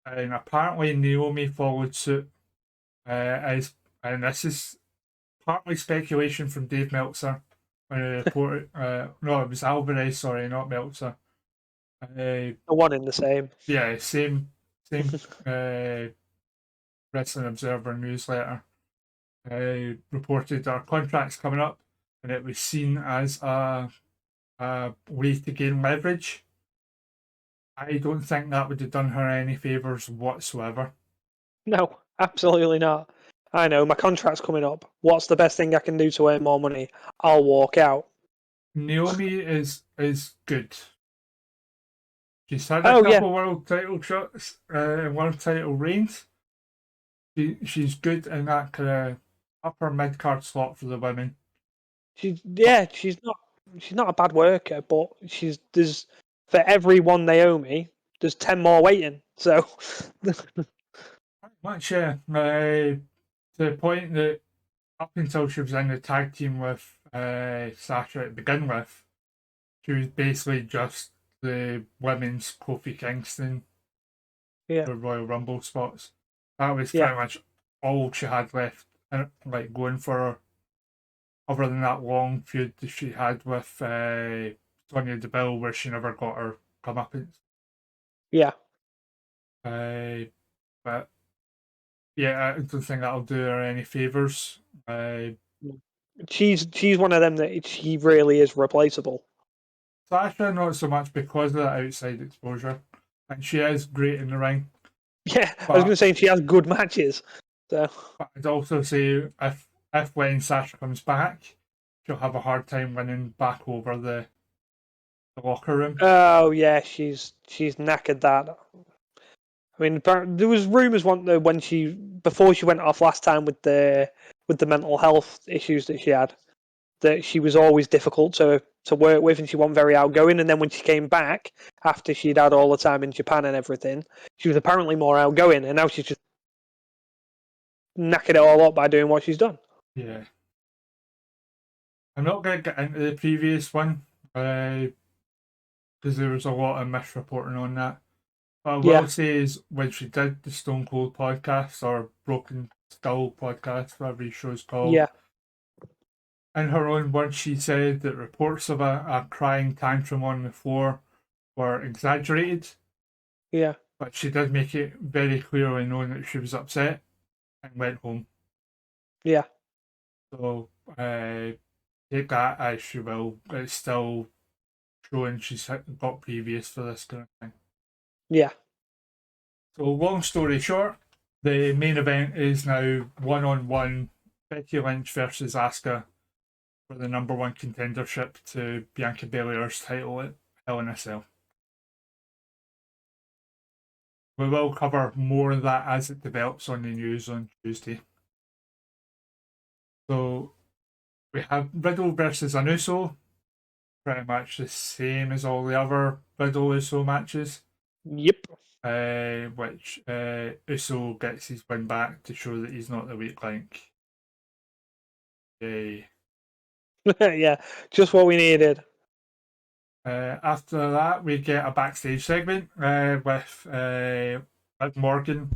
apparently Naomi followed suit, and this is partly speculation from Dave Meltzer when he reported. No, it was Alvarez, sorry, not Meltzer. The one in the same. Yeah, same Wrestling Observer newsletter. Reported our contract's coming up, and it was seen as a way to gain leverage. I don't think that would have done her any favours whatsoever. No, absolutely not. I know, my contract's coming up. What's the best thing I can do to earn more money? I'll walk out. Naomi is good. She's had a couple world title shots, world title reigns. She's good in that kind of upper mid card slot for the women. She's not a bad worker, but there's for every one they owe me, there's 10 more waiting. So much, yeah. To the point that up until she was in the tag team with Sasha to begin with, she was basically just the women's Kofi Kingston for Royal Rumble spots. That was pretty much all she had left, like going for her, other than that long feud that she had with Sonya Deville, where she never got her comeuppance. Yeah. But yeah, I don't think that'll do her any favours. She's one of them that she really is replaceable. Sasha, not so much because of that outside exposure, and she is great in the ring. Yeah, I was going to say she has good matches. So, but I'd also say if when Sasha comes back, she'll have a hard time winning back over the the locker room. Oh yeah, she's knackered that. I mean, there was rumours when before she went off last time with the mental health issues that she had, that she was always difficult to work with, and she wasn't very outgoing. And then when she came back after she'd had all the time in Japan and everything, she was apparently more outgoing, and now she's just knackered it all up by doing what she's done. Yeah. I'm not going to get into the previous one because there was a lot of misreporting on that. What I will say is when she did the Stone Cold podcast or Broken Skull podcast, whatever his show's called, in her own words, she said that reports of a crying tantrum on the floor were exaggerated. Yeah. But she did make it very clearly known that she was upset and went home. Yeah. So, take that as you will. It's still showing she's got previous for this kind of thing. Yeah. So, long story short, the main event is now 1-on-1 Becky Lynch versus Asuka for the number one contendership to Bianca Belair's title at Hell in a Cell. We will cover more of that as it develops on the news on Tuesday. So we have Riddle versus an Uso, pretty much the same as all the other Riddle Uso matches. Yep. Which Uso gets his win back to show that he's not the weak link. Yay. Yeah, just what we needed. After that, we get a backstage segment with Liv Morgan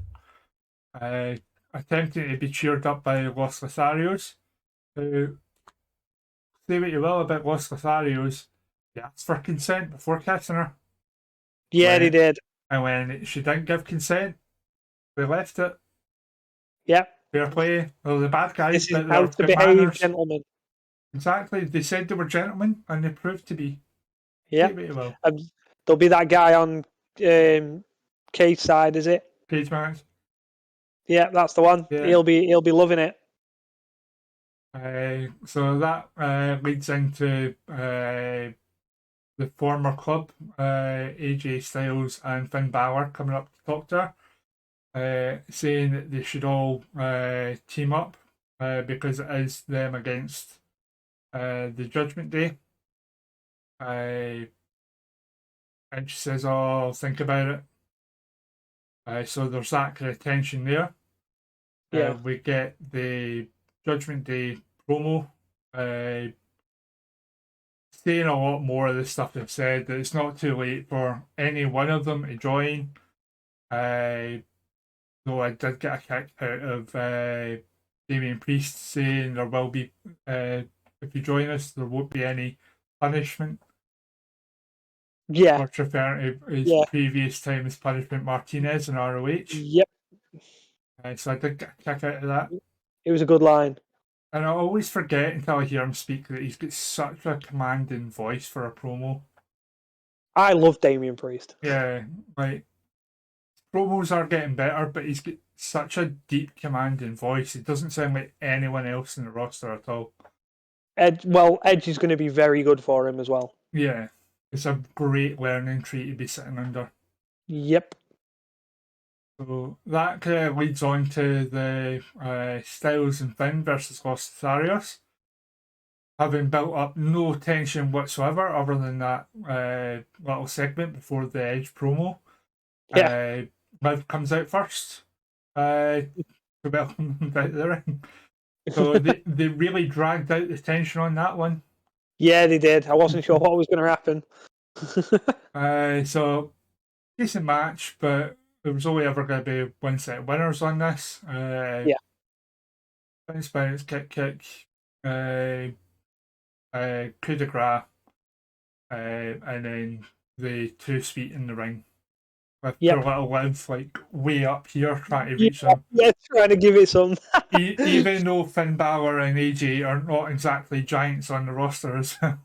attempting to be cheered up by Los Lotharios, who, say what you will about Los Lotharios, they asked for consent before kissing her. Yeah, they did. And when she didn't give consent, they left it. Yep. Fair play. Well, the bad guys, this is but how to behave, manners. Gentlemen. Exactly. They said they were gentlemen, and they proved to be. Yeah. There'll be that guy on Kate's side, is it? Page match. Yeah, that's the one. Yeah. He'll be loving it. So that leads into the former club, AJ Styles and Finn Balor coming up to talk to her, saying that they should all team up because it is them against the Judgment Day. And she says, "Oh, I'll think about it." So there's that kind of tension there. Yeah. We get the Judgment Day promo, saying a lot more of the stuff they've said, that it's not too late for any one of them to join. Though I did get a kick out of Damian Priest saying there will be, if you join us, there won't be any punishment. Yeah. Or referring to his previous time as Punishment Martinez in ROH. Yep. So I did get a kick out of that. It was a good line. And I always forget until I hear him speak that he's got such a commanding voice for a promo. I love Damian Priest. Yeah, like, promos are getting better, but he's got such a deep commanding voice. It doesn't sound like anyone else in the roster at all. Edge is going to be very good for him as well. Yeah, it's a great learning tree to be sitting under. Yep. So that kind of leads on to the Styles and Finn versus Los Lotharios. Having built up no tension whatsoever other than that little segment before the Edge promo. Yeah. Liv comes out first to welcome him out of the ring. So they really dragged out the tension on that one. Yeah, they did. I wasn't sure what was going to happen. So, decent match, but there was only ever going to be one set of winners on this. Yeah. Bounce, kick, coup de grace, and then the 2-sweet in the ring. With their little Liv, like, way up here, trying to reach them. Yeah, trying to give it some. Even though Finn Balor and AJ are not exactly giants on the roster as well.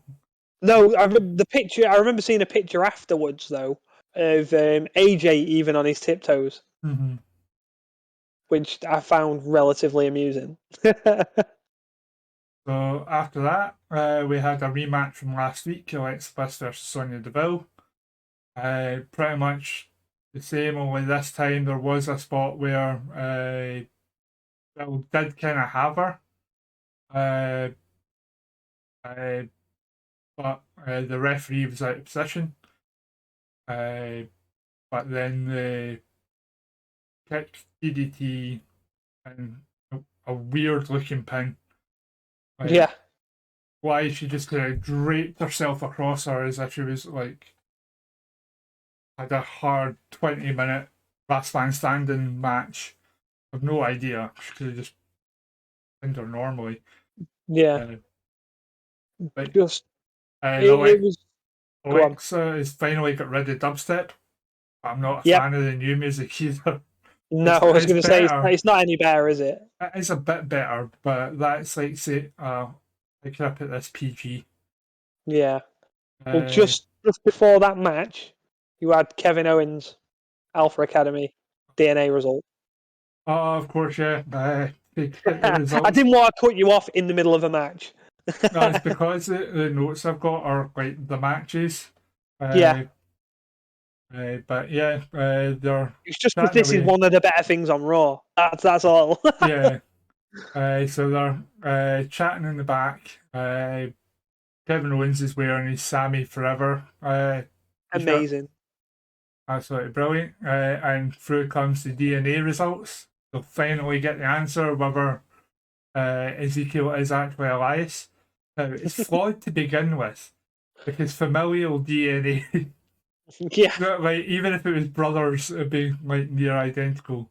No, I remember seeing a picture afterwards, though, of AJ even on his tiptoes. Mm-hmm. Which I found relatively amusing. So after that, we had a rematch from last week, Alexa Bliss versus Sonya Deville. Pretty much the same, only this time there was a spot where Bill did kind of have her. Uh, but the referee was out of position. But then the kick, DDT, and a weird looking pin. Yeah. Why she just kind of draped herself across her as if she was like had a hard 20-minute last man standing match. I've no idea. She could have just pinned her normally. Yeah. But Just Alexa, it was. Alexa has finally got rid of dubstep. I'm not a Yep. fan of the new music either. No, I was going to say better. it's not any better, is it? It is a bit better, but that's like say, I could have put this PG. Yeah. Well, just before that match, you had Kevin Owens, Alpha Academy, DNA result. Oh, of course, yeah. I didn't want to cut you off in the middle of a match. That's because the notes I've got are like the matches. Yeah. But yeah, they're. It's just because this is one of the better things on Raw. That's all. Yeah. So they're chatting in the back. Kevin Owens is wearing his Sammy Forever. Amazing. Absolutely brilliant. And through comes the DNA results. They'll finally get the answer whether Ezekiel is actually Elias. Now, it's flawed to begin with because familial DNA, Yeah. like even if it was brothers, it'd be like near identical.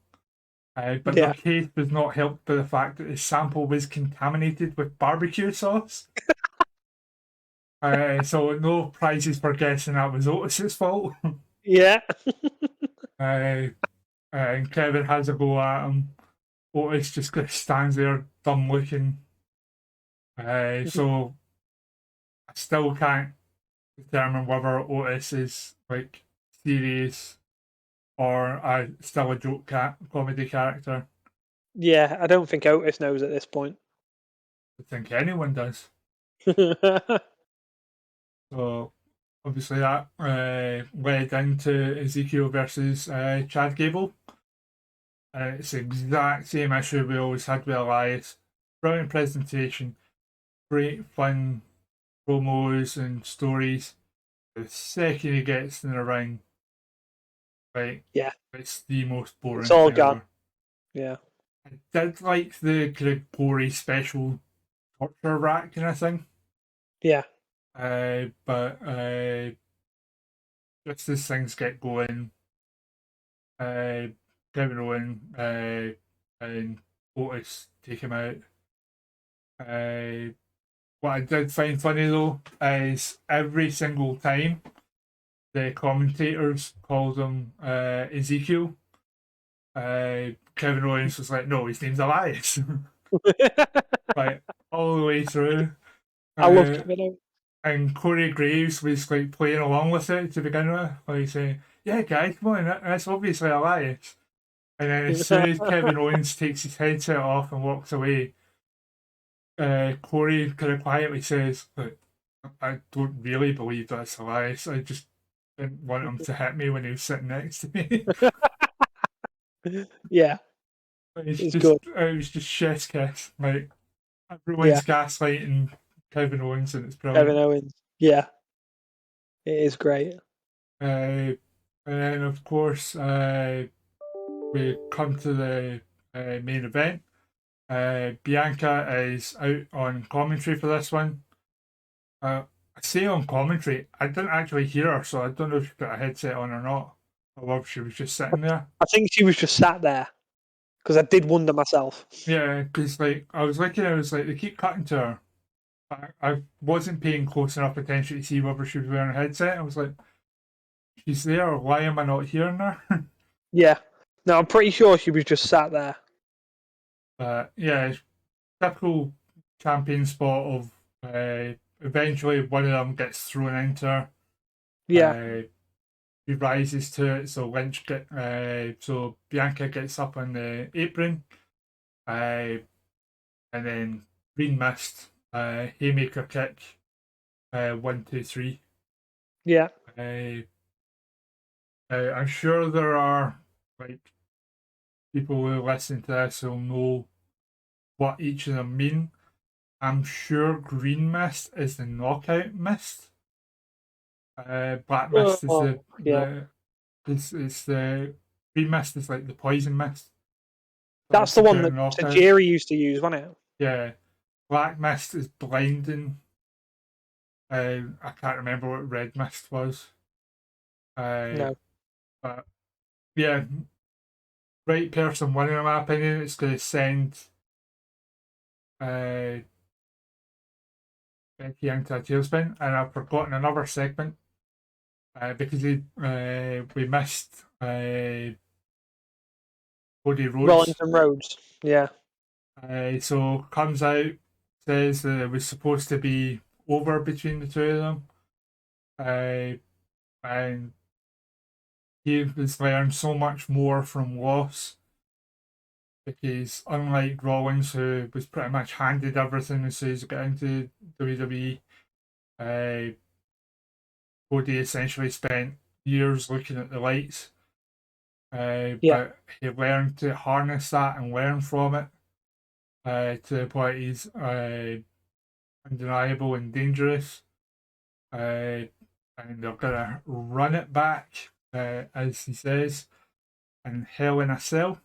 But Yeah. their case was not helped by the fact that the sample was contaminated with barbecue sauce. So no prizes for guessing that was Otis's fault. Yeah. And Kevin has a go at him. Otis just kind of stands there, dumb looking. So I still can't determine whether Otis is like serious or still a joke comedy character. Yeah, I don't think Otis knows at this point. I think anyone does. So obviously that led into Ezekiel versus Chad Gable. It's the exact same issue we always had with Elias. Brilliant presentation, great fun promos and stories. The second he gets in the ring, like, Yeah. it's the most boring It's all thing gone. ever. Yeah. I did like the kind of gory special torture rack kind of thing. Yeah. But just as things get going, Kevin Owen and Otis take him out. What I did find funny though is every single time the commentators called him Ezekiel, Kevin Owens was like, "No, his name's Elias." Like all the way through. I love Kevin Owens. And Corey Graves was like playing along with it to begin with, like saying, "Yeah, guys, come on, that's obviously Elias." And then as soon as Kevin Owens takes his headset off and walks away, Corey kind of quietly says, "Look, I don't really believe that's Elias. I just didn't want him to hit me when he was sitting next to me." Yeah. It's good. It was just chef's kiss. Like everyone's gaslighting Kevin Owens, and it's brilliant. Kevin Owens. Yeah. It is great. And then, of course, we come to the main event. Bianca is out on commentary for this one. I say on commentary, I didn't actually hear her, so I don't know if she put a headset on or not, or whether she was just sitting there. I think she was just sat there because I did wonder myself. Yeah, because like I was looking, I was like, they keep cutting to her. I wasn't paying close enough attention to see whether she was wearing a headset. I was like, she's there. Why am I not hearing her? Yeah. No, I'm pretty sure she was just sat there. But yeah, typical champion spot of eventually one of them gets thrown into her. Yeah. He rises to it, so so Bianca gets up on the apron, and then Green Mist haymaker kick, 1, 2, 3. Yeah. I'm sure there are like people who listen to this will know what each of them mean. I'm sure green mist is the knockout mist. Black mist is it's the green mist is like the poison mist. That's the one that Tajiri used to use, wasn't it? Yeah. Black mist is blinding. I can't remember what red mist was. No. But yeah, right person winning in my opinion. It's going to send Becky into a tailspin, and I've forgotten another segment because we missed Cody Rhodes. Rollins and Rhodes, yeah. So comes out, says that it was supposed to be over between the two of them, and he has learned so much more from loss. Because unlike Rollins, who was pretty much handed everything as soon as he got into WWE, Cody essentially spent years looking at the lights. But he learned to harness that and learn from it to the point he's undeniable and dangerous. And they're going to run it back, as he says, in Hell in a Cell.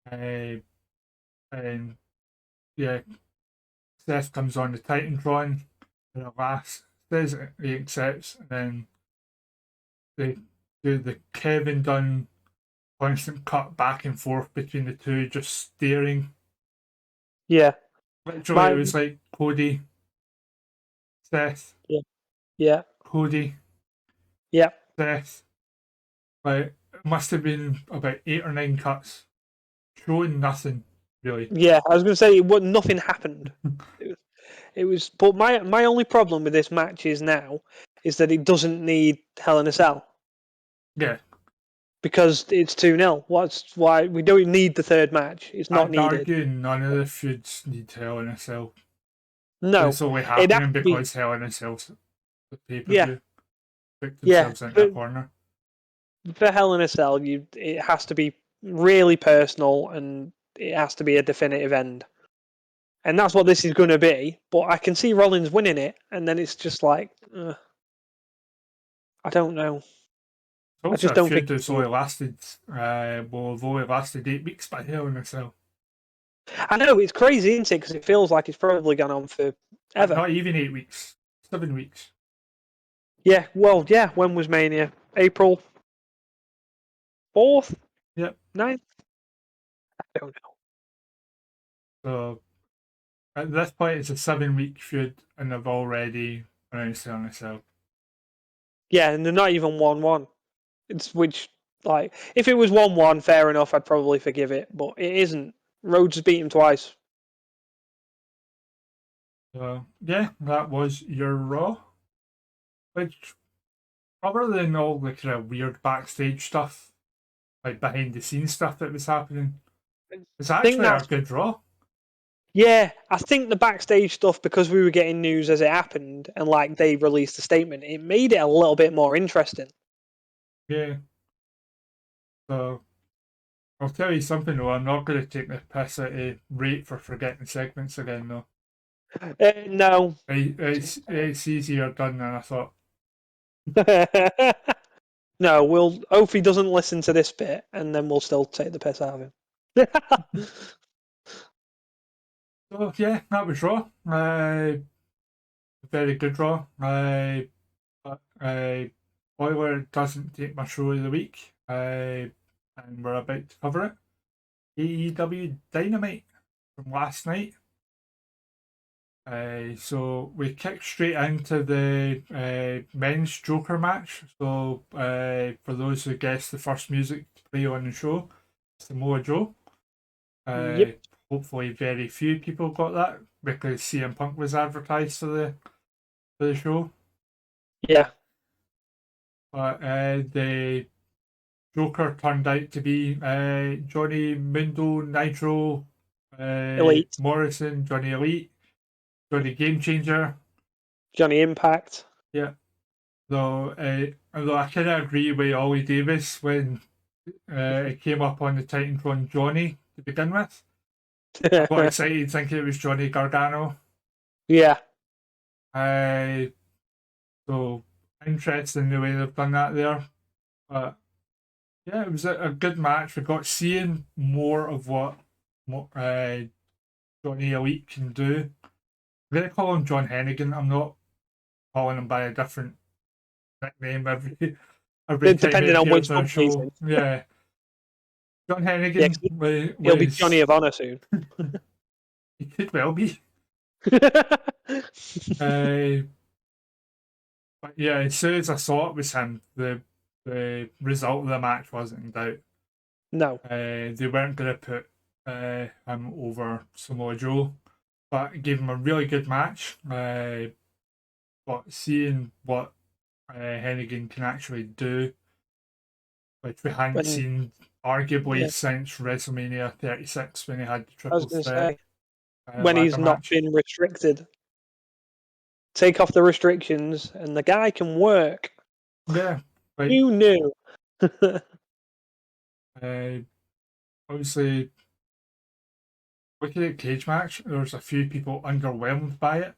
And yeah, Seth comes on the Titantron, and at last says he accepts, and then they do the Kevin Dunn constant cut back and forth between the two, just staring. Yeah. Literally, it was like Cody, Seth. Yeah. Cody. Yeah. Seth. Like, it must have been about 8 or 9 cuts. Showing nothing, really. Yeah, I was going to say nothing happened. It was, but my only problem with this match is that it doesn't need Hell in a Cell. Yeah. Because it's 2-0. Why we don't need the third match. It's not needed. I'd argue none of the feuds need Hell in a Cell. No. It's only happening because Hell in a Cell's the pay-per-view. Yeah. Picked themselves into a corner. For Hell in a Cell, it has to be really personal and it has to be a definitive end. And that's what this is going to be. But I can see Rollins winning it, and then it's just like, I don't know. I just don't think it's only lasted. Have only lasted 8 weeks by Hell in a Cell. I know, it's crazy, isn't it? Because it feels like it's probably gone on for ever. Not even 8 weeks. 7 weeks. Yeah, well, yeah. When was Mania? April 4th? Yep. 9th? I don't know. So at this point, it's a 7-week feud, and they've already announced Hell in a Cell. Yeah, and they're not even 1-1. If it was 1-1, fair enough, I'd probably forgive it, but it isn't. Rhodes has beat him twice. So yeah, that was your Raw. Which, other than all the kind of weird backstage stuff, like behind the scenes stuff that was happening, it's actually a good Raw. Yeah, I think the backstage stuff, because we were getting news as it happened, and they released a statement, it made it a little bit more interesting. Yeah. So, I'll tell you something though, I'm not going to take the piss out of Rate for forgetting segments again though. No. It's easier done than I thought. No, hope he doesn't listen to this bit, and then we'll still take the piss out of him. So yeah, that was Raw. Very good Raw. But Boiler doesn't take my show of the week, and we're about to cover it. AEW Dynamite from last night. So we kick straight into the men's Joker match. So for those who guessed the first music to play on the show, Samoa Joe. Yep. Hopefully very few people got that because CM Punk was advertised for the show. Yeah. But the Joker turned out to be Johnny Mundo Nitro Elite. Morrison, Johnny Elite. Johnny Game Changer. Johnny Impact. Yeah. Though I kind of agree with Ollie Davis when it came up on the Titantron Johnny to begin with. I got excited thinking it was Johnny Gargano. Yeah. So interesting the way they've done that there. But yeah, it was a good match. We got seeing more of what Johnny Elite can do. I'm going to call him John Hennigan. I'm not calling him by a different nickname every time Depending he on which appears on a company he's show. in. Yeah. John Hennigan He'll be Johnny of Honor soon. He could well be. But yeah, as soon as I saw it was him, the result of the match wasn't in doubt. No. They weren't going to put him over Samoa Joe, but it gave him a really good match. But seeing what Hennigan can actually do, which we hadn't seen arguably since WrestleMania 36 when he had the triple threat. When he's not been restricted. Take off the restrictions and the guy can work. Yeah. Who knew? Obviously, looking at cage match, there's a few people underwhelmed by it,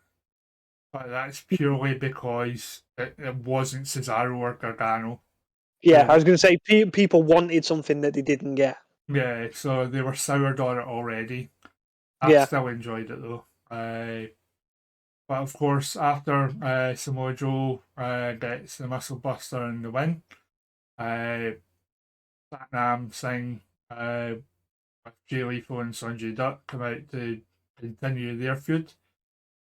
but that's purely because it wasn't Cesaro or Gargano. Yeah, I was going to say people wanted something that they didn't get. Yeah, so they were soured on it already. I still enjoyed it though. But of course, after Samoa Joe gets the Muscle Buster and the win, Satnam Singh with Jay Lethal and Sonjay Dutt come out to continue their feud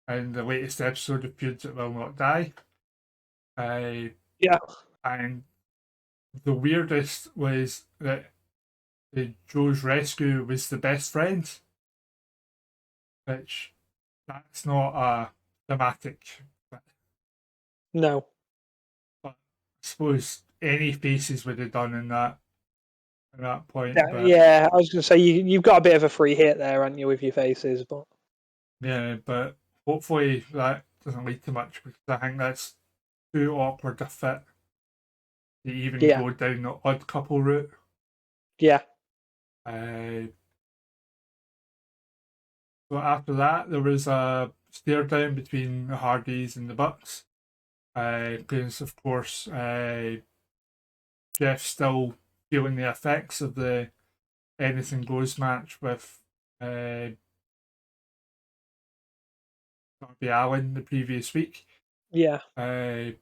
in the latest episode of Feuds That Will Not Die. And the weirdest was that Joe's rescue was the best friend, which that's not a thematic. No. But I suppose any faces would have done in that point. Yeah, I was going to say you've got a bit of a free hit there, haven't you, with your faces? But yeah, but hopefully that doesn't lead to much because I think that's too awkward to fit to even go down the odd couple route. Yeah. So after that, there was a stare down between the Hardys and the Bucks. Because, of course, Jeff's still feeling the effects of the Anything Goes match with Darby Allin the previous week. Yeah. And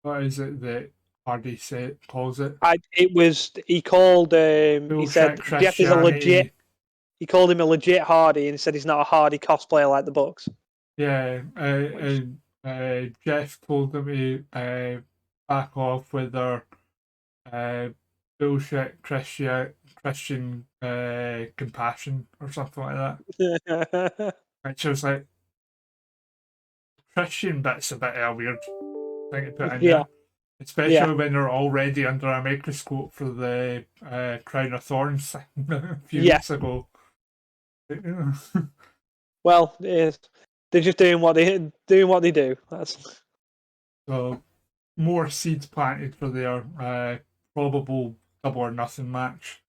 what is it that Hardy calls it? He called he said Jeff is a legit. He called him a legit Hardy and said he's not a Hardy cosplayer like the Bucks. Yeah, and Jeff told them to back off with their bullshit Christian compassion or something like that. Which was like, Christian bit's a bit of a weird thing to put in there. Especially when they're already under a microscope for the Crown of Thorns thing a few weeks ago. Well, they're just doing what they do. That's so more seeds planted for their probable Double or Nothing match.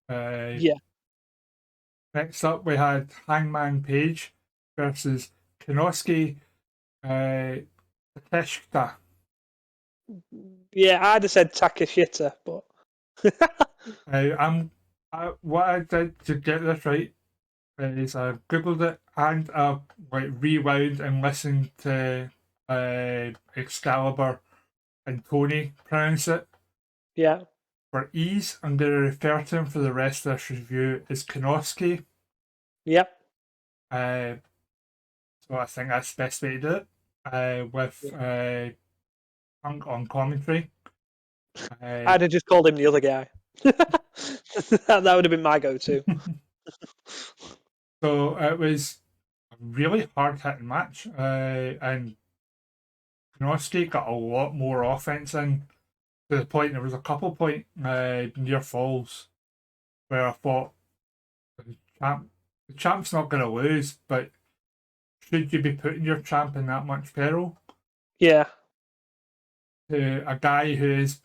Next up, we had Hangman Page versus Kanowski Takeshita. Yeah, I'd have said Takeshita, but what I did to get this right is I googled it and I rewound and listened to Excalibur and Tony pronounce it. Yeah. For ease, I'm going to refer to him for the rest of this review as Kanowski. Yep. So I think that's the best way to do it. With Punk on commentary. I'd have just called him the other guy. That would have been my go-to. So it was a really hard-hitting match, and Kanowski got a lot more offense in, to the point there was a couple point near falls where I thought the the champ's not going to lose, but should you be putting your champ in that much peril? Yeah. To a guy who is,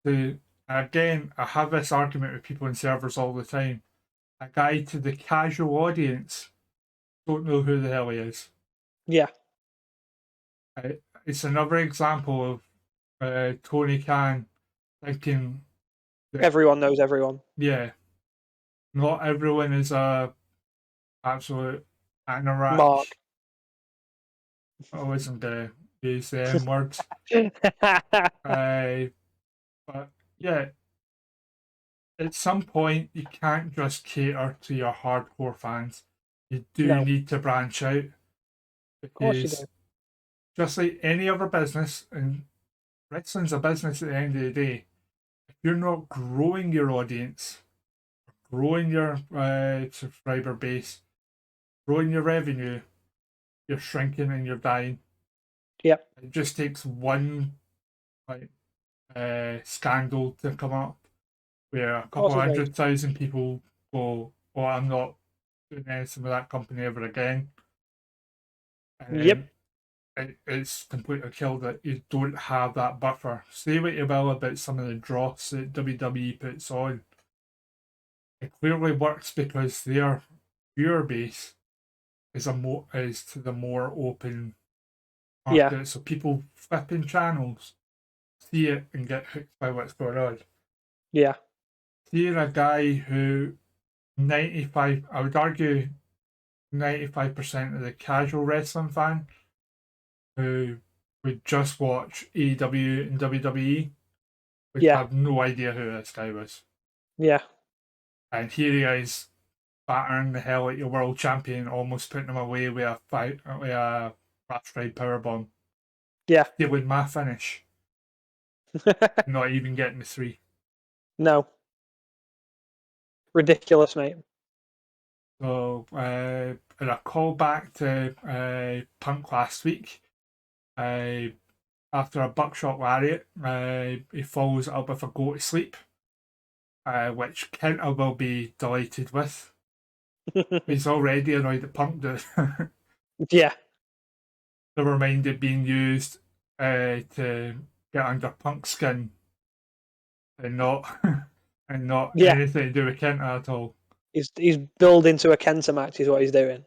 again, I have this argument with people in servers all the time. A guy to the casual audience don't know who the hell he is. Yeah. It's another example of Tony Khan thinking that, Everyone knows everyone. yeah, not everyone is a absolute anorak. Mark. I wasn't gonna use the M words. But yeah, at some point you can't just cater to your hardcore fans. You do need to branch out, Of course you because do. just like any other business, and wrestling's a business at the end of the day, if you're not growing your audience, growing your subscriber base, growing your revenue, you're shrinking and you're dying. Yep. It just takes one scandal to come up where a couple 100,000 people go, "Oh, I'm not doing anything with that company ever again." And Yep. It's completely killed it. You don't have that buffer. Say what you will about some of the dross that WWE puts on. It clearly works because their viewer base is to the more open market. Yeah. So people flipping channels see it and get hooked by what's going on. Yeah. Here, a guy who 95, I would argue 95% of the casual wrestling fan who would just watch AEW and WWE would have no idea who this guy was. Yeah. And here he is battering the hell at your world champion, almost putting him away with a fast ride powerbomb. Yeah. Stealing my finish. Not even getting the 3. No. Ridiculous, mate. So, and a call back to Punk last week. After a buckshot lariat, he follows it up with a go to sleep, which Kenta will be delighted with. He's already annoyed at Punk. Yeah. Never mind it being used to get under Punk's skin, and not anything to do with Kenta at all. He's building to a Kenta match is what he's doing.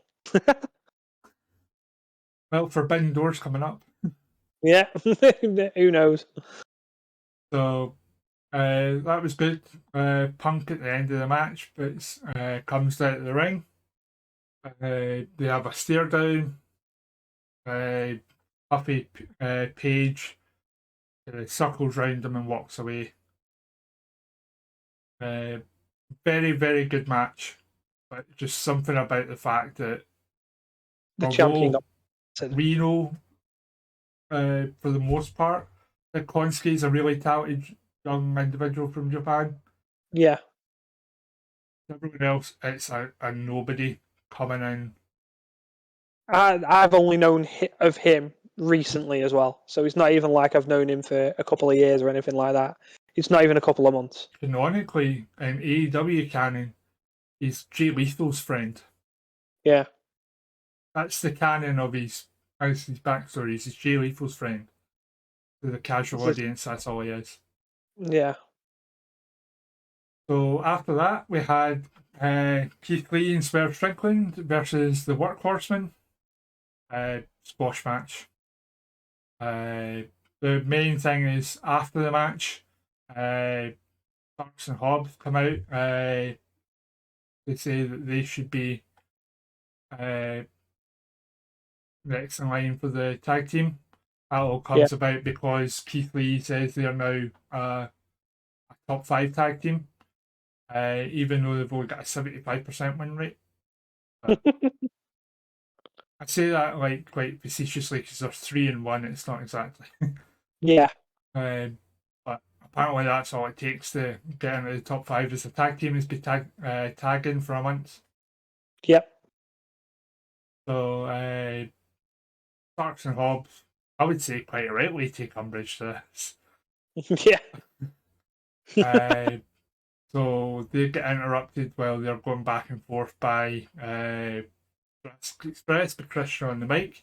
Well, Forbidden Door's coming up. Yeah. Who knows? So that was good. Punk at the end of the match, but comes out of the ring. They have a stare down. Puffy Page circles round him and walks away. Very, very good match, but just something about the fact that The champion we know, for the most part, that Kanowski is a really talented young individual from Japan. Yeah. Everyone else, it's a nobody coming in. I've only known of him recently as well, so it's not even like I've known him for a couple of years or anything like that. It's not even a couple of months. Canonically, in AEW canon, he's Jay Lethal's friend. Yeah. That's the canon of his backstory. He's Jay Lethal's friend. To the casual audience, that's all he is. Yeah. So after that, we had Keith Lee and Swerve Strickland versus the Workhorsemen. Squash match. The main thing is after the match, Starks and Hobbs come out. They say that they should be next in line for the tag team. That all comes about because Keith Lee says they're now a top 5 tag team, even though they've only got a 75% win rate. I say that like quite facetiously because they're 3-1. It's not exactly. Yeah. But apparently that's all it takes to get into the top 5 as a tag team is be tagging for a month. Yep. So Starks and Hobbs, I would say quite rightly take umbrage to this. Yeah. So they get interrupted while they're going back and forth by Express, but Christian on the mic,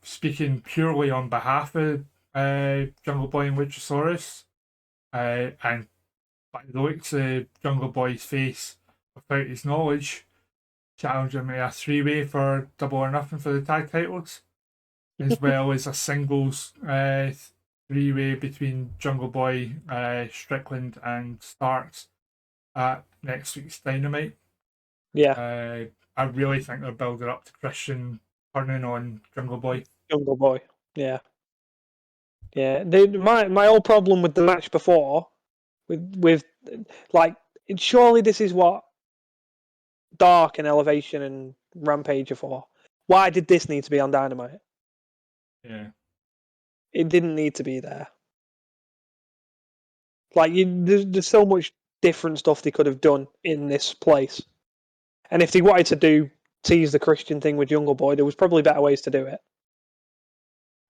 speaking purely on behalf of Jungle Boy and Luchasaurus, and by the looks of Jungle Boy's face, without his knowledge, challenge him to a three-way for Double or Nothing for the tag titles, as well as a singles three-way between Jungle Boy, Strickland, and Starks at next week's Dynamite. Yeah. I really think they're building up to Christian turning on Jungle Boy. Jungle Boy. Yeah. Yeah. My whole problem with the match before, with like, surely this is what Dark and Elevation and Rampage are for. Why did this need to be on Dynamite? Yeah. It didn't need to be there. Like, there's so much different stuff they could have done in this place. And if they wanted to tease the Christian thing with Jungle Boy, there was probably better ways to do it.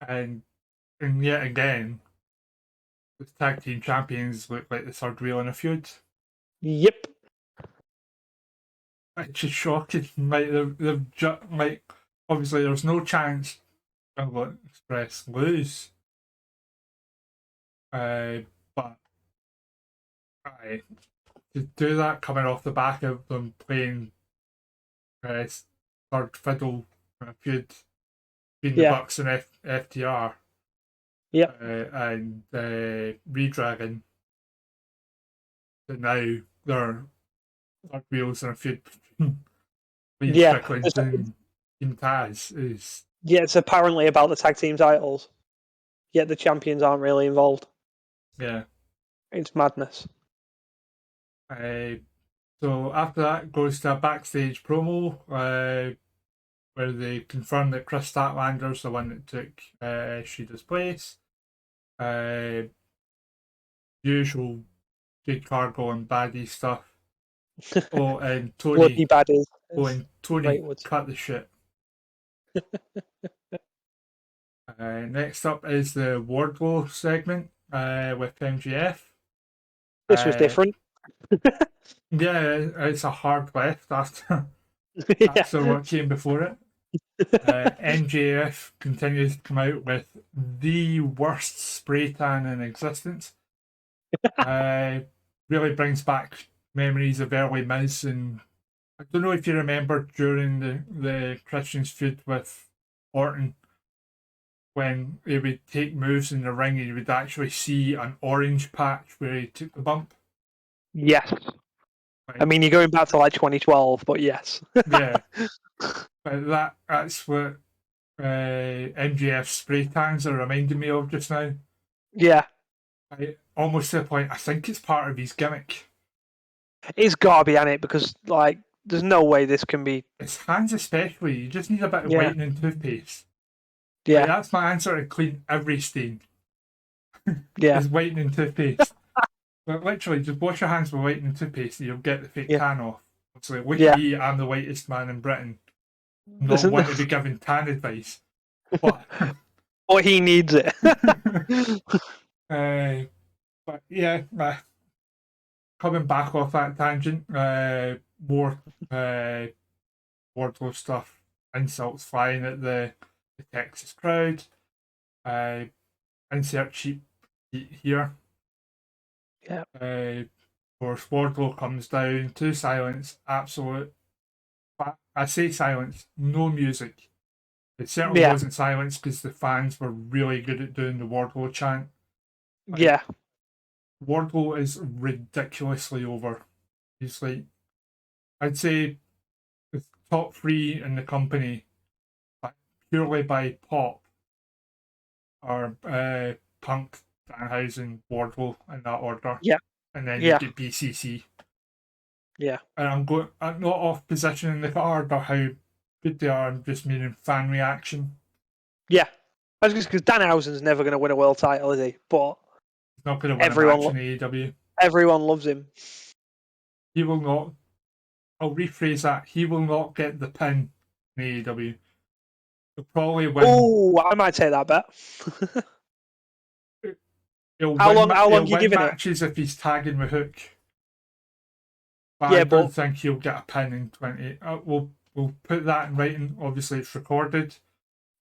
And yet again, the tag team champions look like the third wheel in a feud. Yep. It's just shocking. Like like obviously there's no chance Jungle Express lose. But to do that coming off the back of them playing third fiddle in a feud between the Bucks and FTR. Yeah. And Redragon. So now they're third wheels in a feud between Strickland and Team Taz is. Yeah, it's apparently about the tag team titles. Yet the champions aren't really involved. Yeah. It's madness. So after that goes to a backstage promo where they confirm that Chris Statlander's the one that took Shida's place. Usual Jade Cargill and baddie stuff. Oh, and Tony. Bloody baddies. And Tony cut the shit. Next up is the Wardlow segment with MGF. This was different. Yeah, it's a hard left after what came before it. MJF continues to come out with the worst spray tan in existence. Really brings back memories of early Miz, and I don't know if you remember during the Christian's feud with Orton, when he would take moves in the ring and you would actually see an orange patch where he took the bump. Yes. I mean, you're going back to like 2012, but yes. Yeah. But that's what MJF spray tans are reminding me of just now. Yeah. Almost to the point, I think it's part of his gimmick. It's gotta be on it because, like, there's no way this can be. His hands, especially, you just need a bit of whitening and toothpaste. Yeah. Like, that's my answer to clean every stain. Yeah. Is whitening and toothpaste. But literally, just wash your hands with whitening and toothpaste and you'll get the fake tan off. So, look at me, I'm the whitest man in Britain. Not want to be giving tan advice. But he needs it. But yeah, coming back off that tangent, more Wardlow stuff, insults flying at the Texas crowd. Insert cheap heat here. Yeah. Of course, Wardlow comes down to silence, absolute. I say silence, no music. It certainly wasn't silence because the fans were really good at doing the Wardlow chant. Yeah. Wardlow is ridiculously over. He's like, I'd say the top three in the company, purely by pop, are Punk, Danhausen, Wardlow in that order. Yeah. And then you get BCC. Yeah. And I'm not off position in the card or how good they are, I'm just meaning fan reaction. Yeah. I was just because Danhausen's never going to win a world title, is he? But he's not going to win a match in AEW. Everyone loves him. He will not. I'll rephrase that. He will not get the pin in AEW. He'll probably win. Oh, I might take that bet. How long are you giving matches if he's tagging with Hook. But I don't think he'll get a pin in 20. We'll put that in writing. Obviously, it's recorded.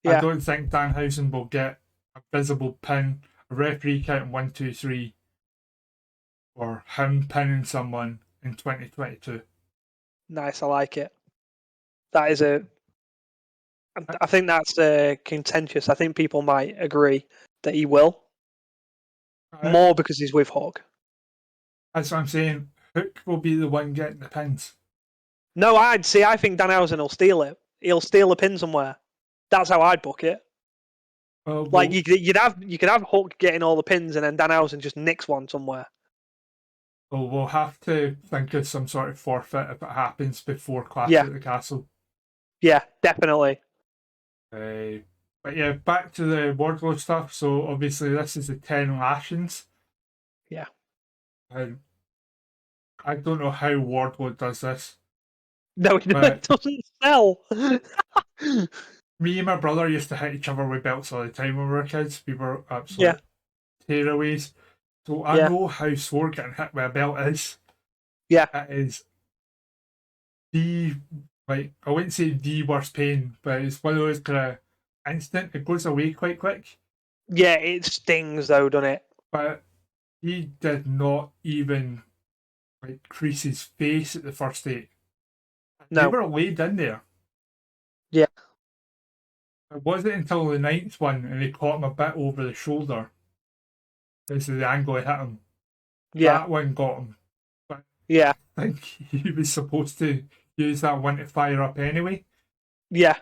Yeah. I don't think Danhausen will get a visible pin, a referee counting 1, 2, 3, or him pinning someone in 2022. Nice, I like it. That is I think that's contentious. I think people might agree that he will. More because he's with Hawk. That's what I'm saying. Hook will be the one getting the pins. No, I think Danhausen will steal it. He'll steal a pin somewhere. That's how I'd book it. Like you could have Hook getting all the pins and then Danhausen just nicks one somewhere. Well, we'll have to think of some sort of forfeit if it happens before Clash at the Castle. Yeah, definitely. But yeah, back to the Wardlow stuff. So obviously this is the 10 lashings. Yeah. And I don't know how Wardlow does this. No, it doesn't sell. Me and my brother used to hit each other with belts all the time when we were kids. We were absolute tearaways. So I know how sore getting hit with a belt is. Yeah. It is I wouldn't say the worst pain, but it's one of those kind of instant, it goes away quite quick. Yeah, it stings though, doesn't it? But he did not even crease his face at the first 8. No. They were laid in there. Yeah. It wasn't until the 9th one and he caught him a bit over the shoulder. This is the angle he hit him. Yeah. That one got him. But yeah. I think he was supposed to use that one to fire up anyway. Yeah.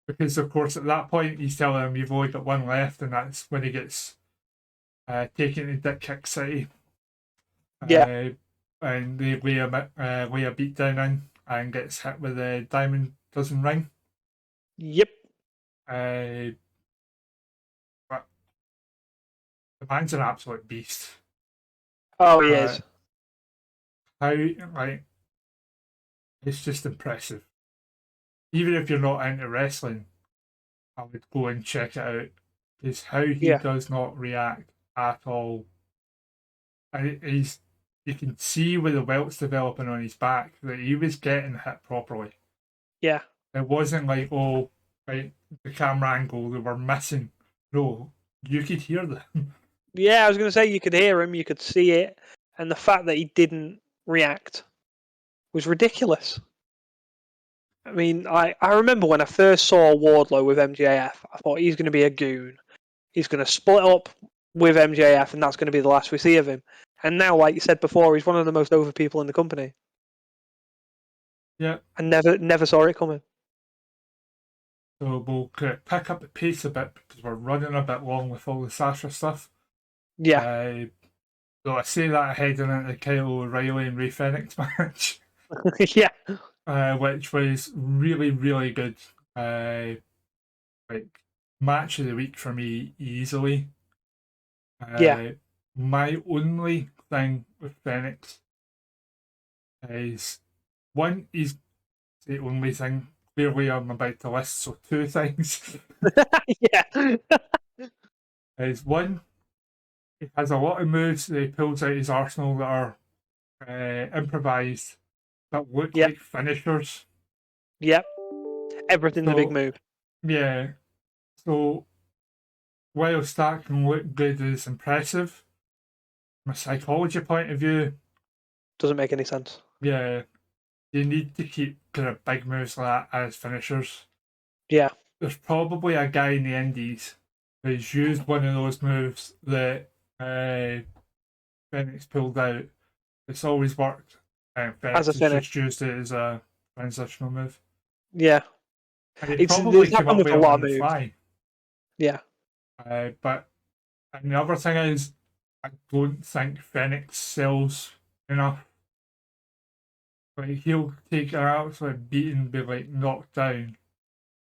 Because, of course, at that point, he's telling him you've only got one left, and that's when he gets taken to Dick Kick City. Yeah. And they lay a beat down in and gets hit with a Diamond Dozen ring. Yep. But the man's an absolute beast. Oh, he is. It's just impressive. Even if you're not into wrestling, I would go and check it out. Because how he does not react at all. And you can see with the welts developing on his back that he was getting hit properly. Yeah. It wasn't like, the camera angle, they were missing. No, you could hear them. Yeah, I was going to say you could hear him, you could see it, and the fact that he didn't react was ridiculous. I mean, I remember when I first saw Wardlow with MJF, I thought he's going to be a goon. He's going to split up with MJF, and that's going to be the last we see of him. And now, like you said before, he's one of the most over people in the company. Yeah. I never saw it coming. So we'll pick up the pace a bit because we're running a bit long with all the Sasha stuff. Yeah. So I say that heading into the Kyle O'Reilly and Ray Fenix match. Yeah. Which was really, really good. Match of the week for me easily. My only thing with Fenix is one, he's the only thing. Clearly, I'm about to list, so 2 things. Yeah. Is one, he has a lot of moves that he pulls out his arsenal that are improvised that look like finishers. Yep. Everything's a big move. Yeah. So, whilst that can look good and it's impressive, from a psychology point of view, doesn't make any sense. Yeah. You need to keep kind of big moves like that as finishers. Yeah. There's probably a guy in the Indies who's used one of those moves that Fenix pulled out. It's always worked. And Fenix has just used it as a transitional move. Yeah. And he probably came up with it on the fly. Yeah. But the other thing is, I don't think Fenix sells enough. He'll take an absolute beating, be knocked down.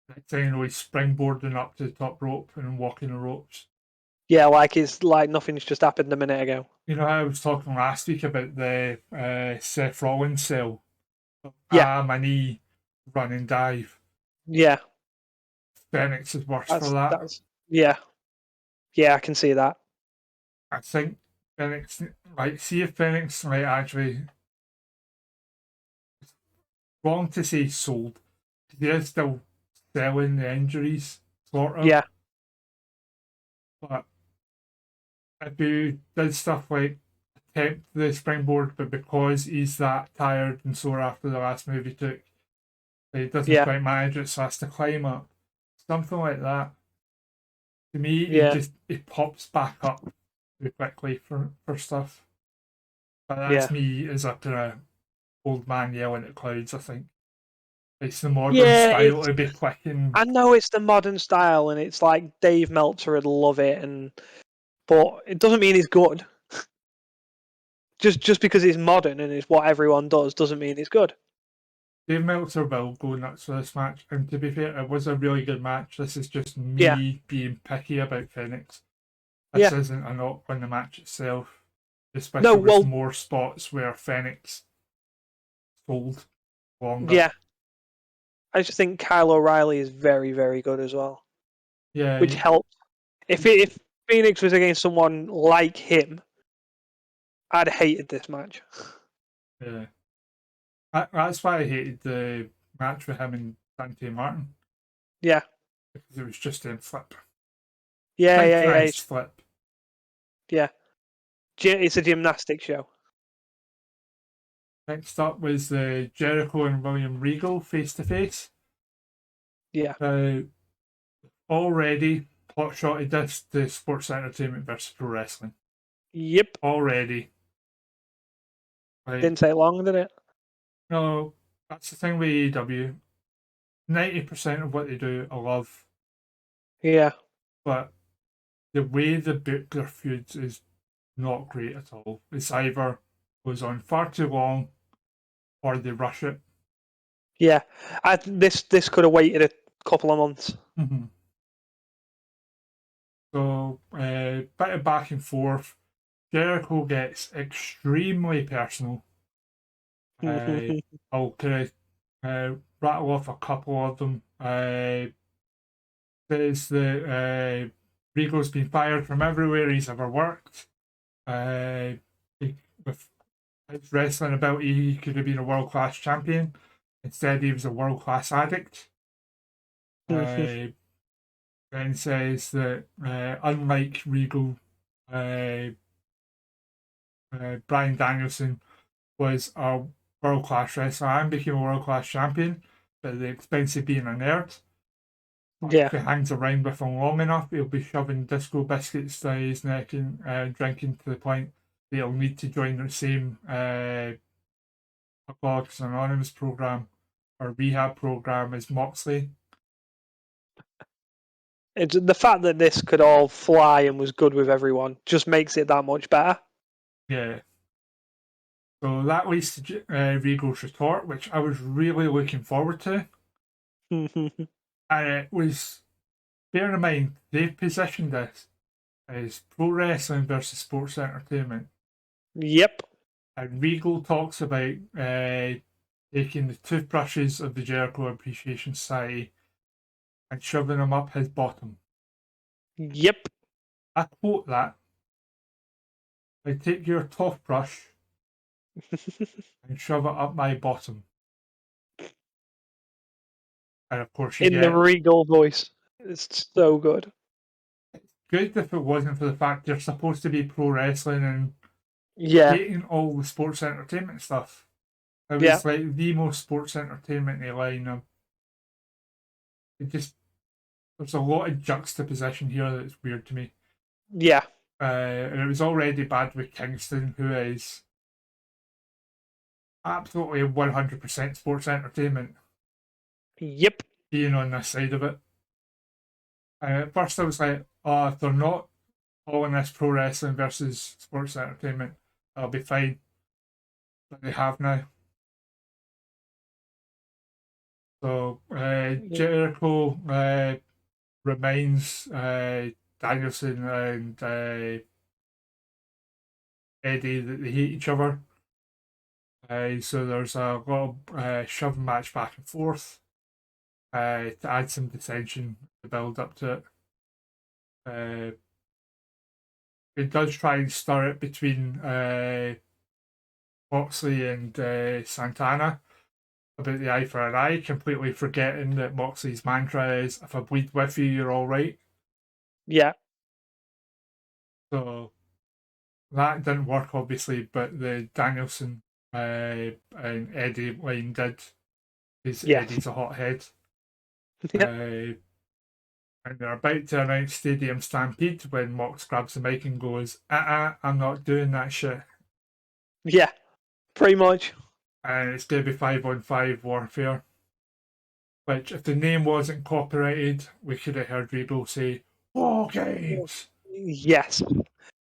Next thing you know, he's springboarding up to the top rope and walking the ropes. Yeah, it's like nothing's just happened a minute ago. You know how I was talking last week about the Seth Rollins sell? My knee, run and dive. Yeah. Fenix is worse for that. Yeah, I can see that. I think Fenix, see if Fenix actually wrong to say sold. They're still selling the injuries, sort of. Yeah. But if you did stuff like attempt the springboard, but because he's that tired and sore after the last move he took, he doesn't quite manage it, so has to climb up. Something like that. To me, it pops back up too quickly for stuff. But that's me as a kind of old man yelling at clouds, I think. It's the modern style to be quick and... I know it's the modern style, and it's like Dave Meltzer would love it, but it doesn't mean it's good. Just because it's modern and it's what everyone does doesn't mean it's good. Dave Meltzer will go nuts for this match, and to be fair, it was a really good match. This is just me being picky about Phoenix. This isn't a knock on the match itself, especially with more spots where Phoenix sold longer. Yeah. I just think Kyle O'Reilly is very, very good as well. Yeah. Which helps. If Phoenix was against someone like him, I'd have hated this match. Yeah. That's why I hated the match with him and Dante Martin. Yeah. Because it was just a flip. Yeah. Flip. Yeah. It's a gymnastics show. Next up was the Jericho and William Regal face-to-face. Yeah. Already pot-shotted this to Sports Entertainment versus Pro Wrestling. Yep. Already. Didn't take long, did it? No, that's the thing with AEW. 90% of what they do, I love. Yeah. But the way they book their feuds is not great at all. It's either goes on far too long or they rush it. Yeah. This could have waited a couple of months. Mm-hmm. So, bit of back and forth. Jericho gets extremely personal. I'll kind of rattle off a couple of them. Says that Regal's been fired from everywhere he's ever worked. With his wrestling ability, he could have been a world-class champion. Instead, he was a world-class addict. Then says that unlike Regal, Brian Danielson was a world-class wrestler and became a world-class champion, but at the expense of being a nerd. If he hangs around with him long enough, he'll be shoving disco biscuits down his neck and drinking to the point that he'll need to join the same Alcoholics Anonymous program or rehab program as Moxley. It's the fact that this could all fly and was good with everyone just makes it that much better. Yeah. So that leads to Regal's retort, which I was really looking forward to. And it was, bearing in mind, they've positioned this as pro wrestling versus sports entertainment. Yep. And Regal talks about taking the toothbrushes of the Jericho Appreciation Society and shoving them up his bottom. Yep. I quote that. I take your toothbrush and shove it up my bottom. And of course, you in the Regal voice. It's so good. It's good if it wasn't for the fact you're supposed to be pro wrestling and hating all the sports entertainment stuff. It was like the most sports entertainment line. There's a lot of juxtaposition here that's weird to me. Yeah. And it was already bad with Kingston, who is absolutely 100% sports entertainment. Yep. Being on this side of it. At first I was like, if they're not calling this pro wrestling versus sports entertainment, I'll be fine. But they have now. So Jericho reminds Danielson and Eddie that they hate each other. So there's a lot of shoving match back and forth to add some dissension to build up to it. It does try and stir it between Moxley and Santana, about the eye for an eye, completely forgetting that Moxley's mantra is, if I bleed with you, you're all right. Yeah. So that didn't work, obviously, but the Danielson and Eddie line did, because Eddie's a hothead. Yeah. And they're about to announce Stadium Stampede when Mox grabs the mic and goes, I'm not doing that shit. Yeah, pretty much. And it's going to be 5-on-5 warfare. Which, if the name wasn't copyrighted, we could have heard Regal say, War Games! Yes,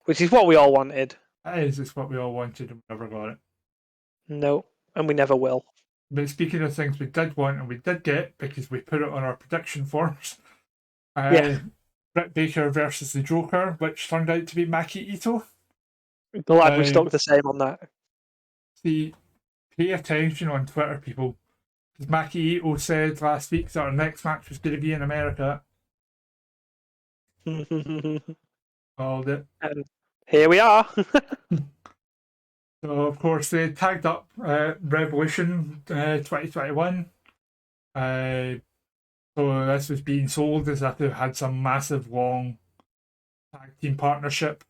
which is what we all wanted. That is, it's what we all wanted and we never got it. No, and we never will. But speaking of things we did want and we did get, because we put it on our prediction forms, Britt Baker versus the Joker, which turned out to be Maki Ito. Glad we stuck the same on that. See, pay attention on Twitter, people. Because Maki Ito said last week that our next match was going to be in America. Called it. And here we are. So, of course, they tagged up Revolution 2021. So this was being sold as if they had some massive, long tag team partnership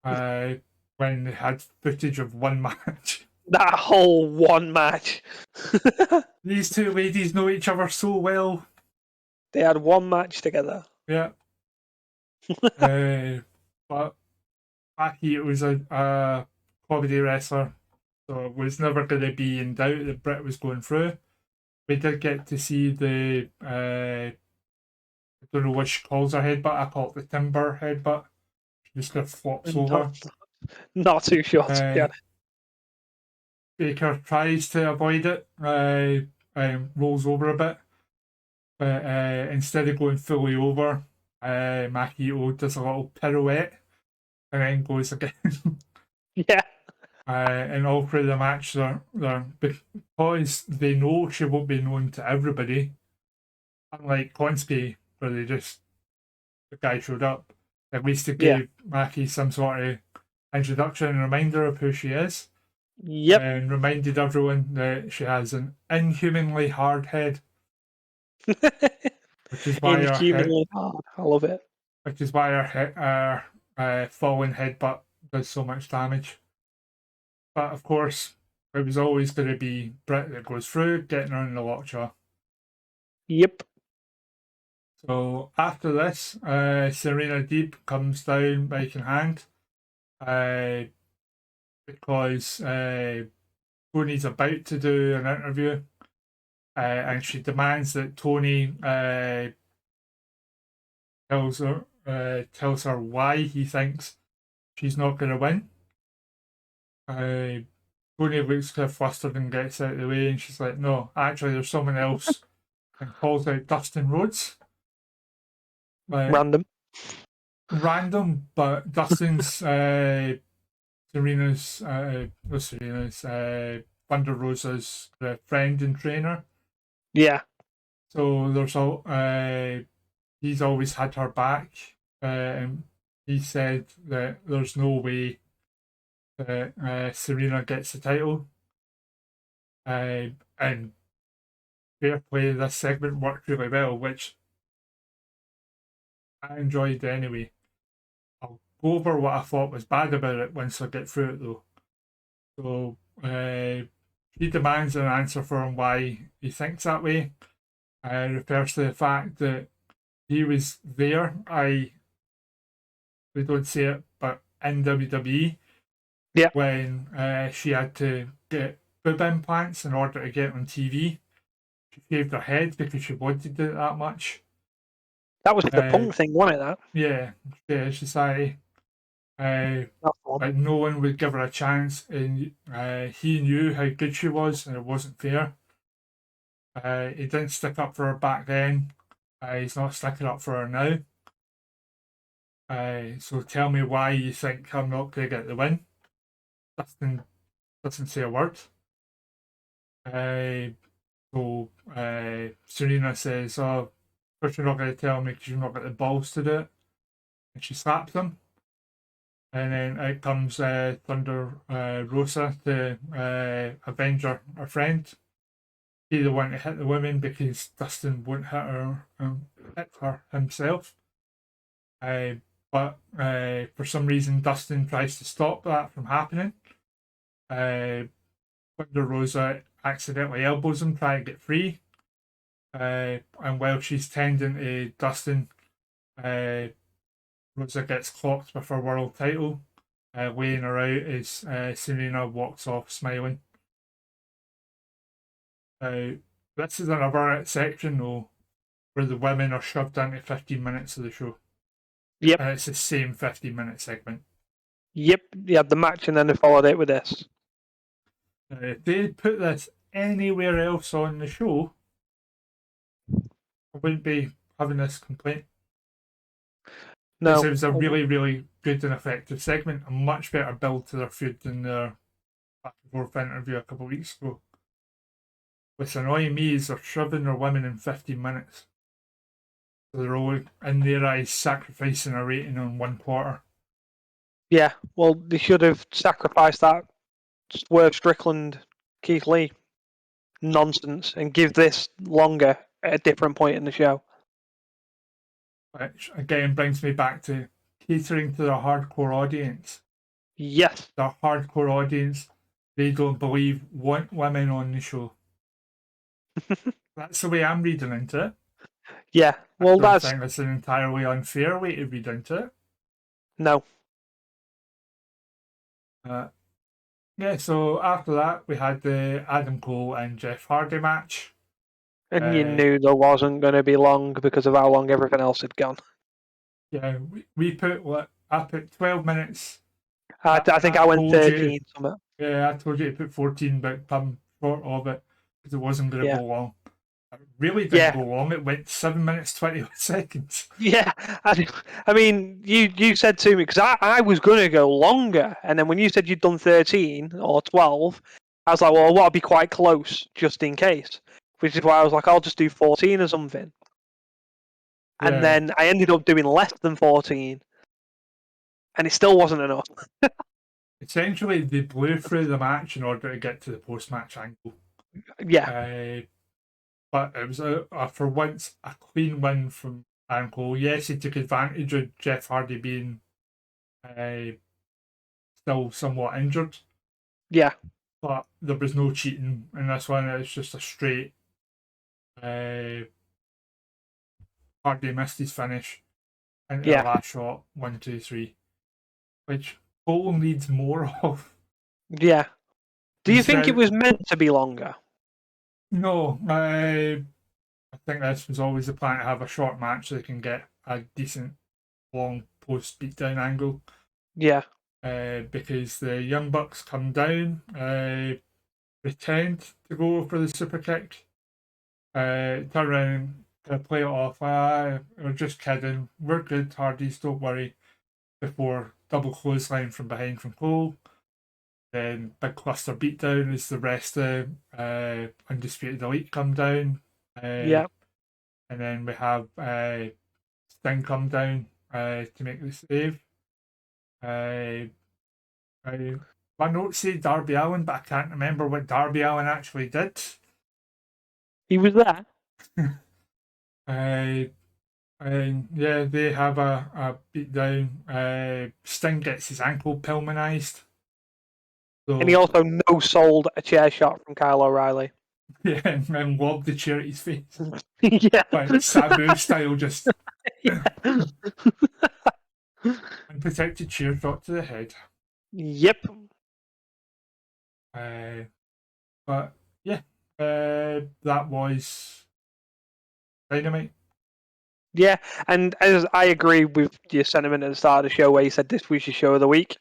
when they had footage of one match. That whole one match. These two ladies know each other so well. They had one match together. Yeah. But Maki, it was a comedy wrestler, so it was never going to be in doubt that Britt was going through. We did get to see the, I don't know what she calls her headbutt, I call it the timber headbutt. She just kind of flops over. Not too sure, to be honest. Baker tries to avoid it, rolls over a bit, but instead of going fully over, Maki Ito does a little pirouette and then goes again. Yeah. And all through the match, they're because they know she won't be known to everybody, unlike Konski, where the guy showed up. At least it gave Maki some sort of introduction and reminder of who she is. Yep. And reminded everyone that she has an inhumanly hard head. Which is why inhumanly hard. I love it. Which is why our falling headbutt does so much damage. But of course, it was always going to be Britt that goes through, getting her in the lockjaw. Yep. So after this, Serena Deeb comes down, mic in hand, because Tony's about to do an interview, and she demands that Tony tells her why he thinks she's not going to win. Tony looks kind of flustered and gets out of the way, and she's like, no, actually there's someone else, and calls out Dustin Rhodes. Random, but Dustin's Serena's Thunder Rosa's friend and trainer. Yeah. So there's he's always had her back, and he said that there's no way that Serena gets the title. And fair play, this segment worked really well, which I enjoyed anyway. I'll go over what I thought was bad about it once I get through it though. So he demands an answer for him why he thinks that way. Refers to the fact that he was there. We don't say it, but in WWE, when she had to get boob implants in order to get on TV. She shaved her head because she wanted it that much. That was the Punk thing, wasn't it? That society. Like no one would give her a chance, and he knew how good she was, and it wasn't fair. He didn't stick up for her back then. He's not sticking up for her now. So tell me why you think I'm not going to get the win. Dustin doesn't say a word. So Serena says, "Oh, but you're not going to tell me because you've not got the balls to do it." And she slaps him. And then out comes Thunder Rosa to avenge her friend. He's the one to hit the women because Dustin won't hit her himself. But for some reason, Dustin tries to stop that from happening. Thunder Rosa accidentally elbows him, trying to get free. And while she's tending to Dustin, Rosa gets clocked with her world title. Laying her out as Serena walks off smiling. This is another section, though, where the women are shoved into 15 minutes of the show. Yep. And it's the same 15-minute segment. Yep, you had the match and then they followed it with this. If they put this anywhere else on the show, I wouldn't be having this complaint. No. It was a really, really good and effective segment. A much better build to their feud than their back and forth interview a couple of weeks ago. What's annoying me is they're shoving their women in 15 minutes. So they're all, in their eyes, sacrificing a rating on 1 quarter. Yeah, well, they should have sacrificed that Swerve Strickland, Keith Lee nonsense and give this longer at a different point in the show. Which, again, brings me back to catering to their hardcore audience. Yes. Their hardcore audience, they don't want women on the show. That's the way I'm reading into it. Yeah, well, I think that's an entirely unfair way to read into it. No. Yeah, so after that, we had the Adam Cole and Jeff Hardy match. And you knew there wasn't going to be long because of how long everything else had gone. Yeah, we put what? I put 12 minutes. I think I went 13. Yeah, I told you to put 14, but I'm short of it because it wasn't going to go long. It really didn't go long. It went 7 minutes, 21 seconds. Yeah, I mean, you said to me, because I was going to go longer, and then when you said you'd done 13 or 12, I was like, well, I want to be quite close, just in case. Which is why I was like, I'll just do 14 or something. Yeah. And then I ended up doing less than 14, and it still wasn't enough. Essentially, they blew through the match in order to get to the post-match angle. Yeah. But it was, for once, a clean win from Adam Cole. Yes, he took advantage of Jeff Hardy being still somewhat injured. Yeah. But there was no cheating in this one. It's just a straight Hardy missed his finish into the last shot, 1, 2, 3. Which Cole needs more of. Yeah. Do you think it was meant to be longer? No, I think this was always the plan, to have a short match so they can get a decent long post beatdown angle. Yeah. Because the Young Bucks come down, pretend to go for the super kick, turn around, play it off. We're just kidding. We're good, Hardys, don't worry. Before double clothesline from behind from Cole. Then big cluster beatdown as the rest of Undisputed Elite come down. Yeah. And then we have Sting come down to make the save. My notes say Darby Allin, but I can't remember what Darby Allin actually did. He was there. And yeah, they have a beatdown. Sting gets his ankle pulmonized. So, and he also no-sold a chair shot from Kyle O'Reilly. Yeah, and lobbed the chair at his face. Yeah. Like Sabu style, just unprotected chair shot to the head. Yep. But yeah, that was Dynamite. Yeah, and as I agree with your sentiment at the start of the show where you said this was your show of the week.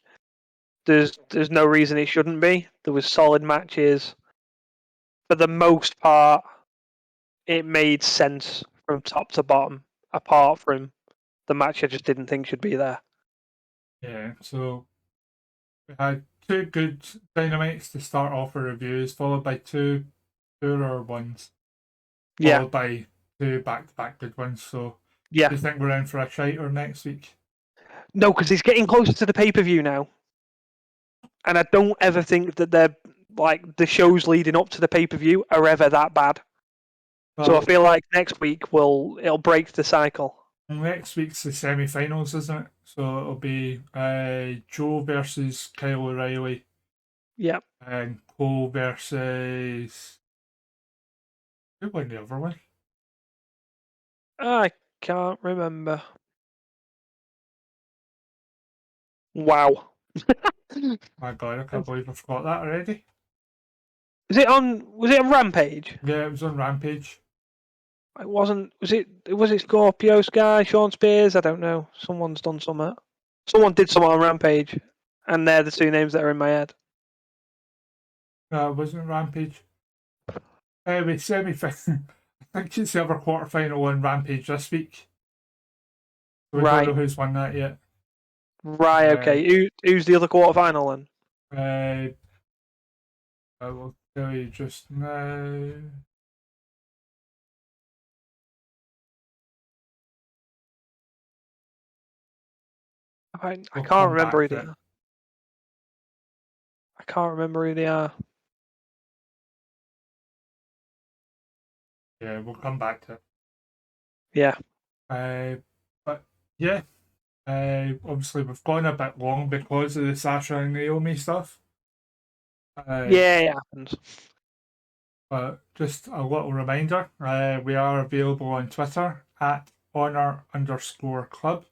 There's no reason it shouldn't be. There was solid matches. For the most part, it made sense from top to bottom, apart from the match I just didn't think should be there. Yeah, so we had 2 good Dynamites to start off our reviews, followed by 2 poorer ones. Followed by 2 back-to-back good ones. So do you think we're in for a shiter next week? No, because it's getting closer to the pay-per-view now. And I don't ever think that they're like the shows leading up to the pay-per-view are ever that bad. So I feel like next week it'll break the cycle. Next week's the semi-finals, isn't it? So it'll be Joe versus Kyle O'Reilly. Yep. And Cole versus... Who won the other one? I can't remember. Wow. My God, I can't believe I forgot that already. Was it on Rampage? Yeah, it was on Rampage. It wasn't. Was it Scorpio Sky, Sean Spears? I don't know. Someone's done something. Someone did something on Rampage, and they're the two names that are in my head. No, it wasn't Rampage. Anyway, semi-final. I think it's the other quarterfinal on Rampage this week. So we don't know who's won that yet. Right. Okay. Who's the other quarterfinal then? I will tell you just now. I can't remember who they are. I can't remember who they are. Yeah, we'll come back to it. Yeah. But yeah, obviously we've gone a bit long because of the Sasha and Naomi stuff. Yeah, it happens. But just a little reminder, we are available on Twitter at honor_club.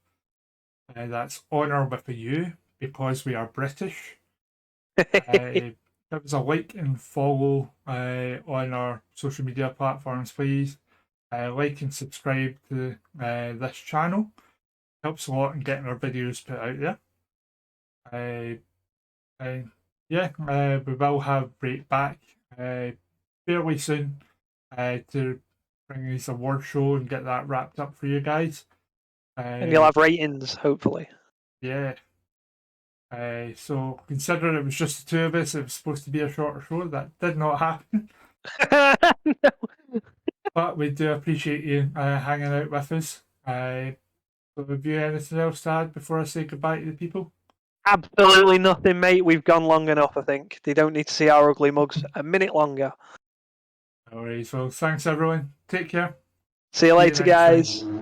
That's honor with a U because we are British. Give us a like and follow on our social media platforms, please. Like and subscribe to this channel. Helps a lot in getting our videos put out there. We will have Break back fairly soon to bring this award show and get that wrapped up for you guys. And you'll have ratings, hopefully. Yeah. So considering it was just the two of us, it was supposed to be a shorter show. That did not happen. No. But we do appreciate you hanging out with us. So have you anything else to add before I say goodbye to the people? Absolutely nothing, mate. We've gone long enough, I think. They don't need to see our ugly mugs a minute longer. Alright, so thanks everyone. Take care. See you later, guys. Time.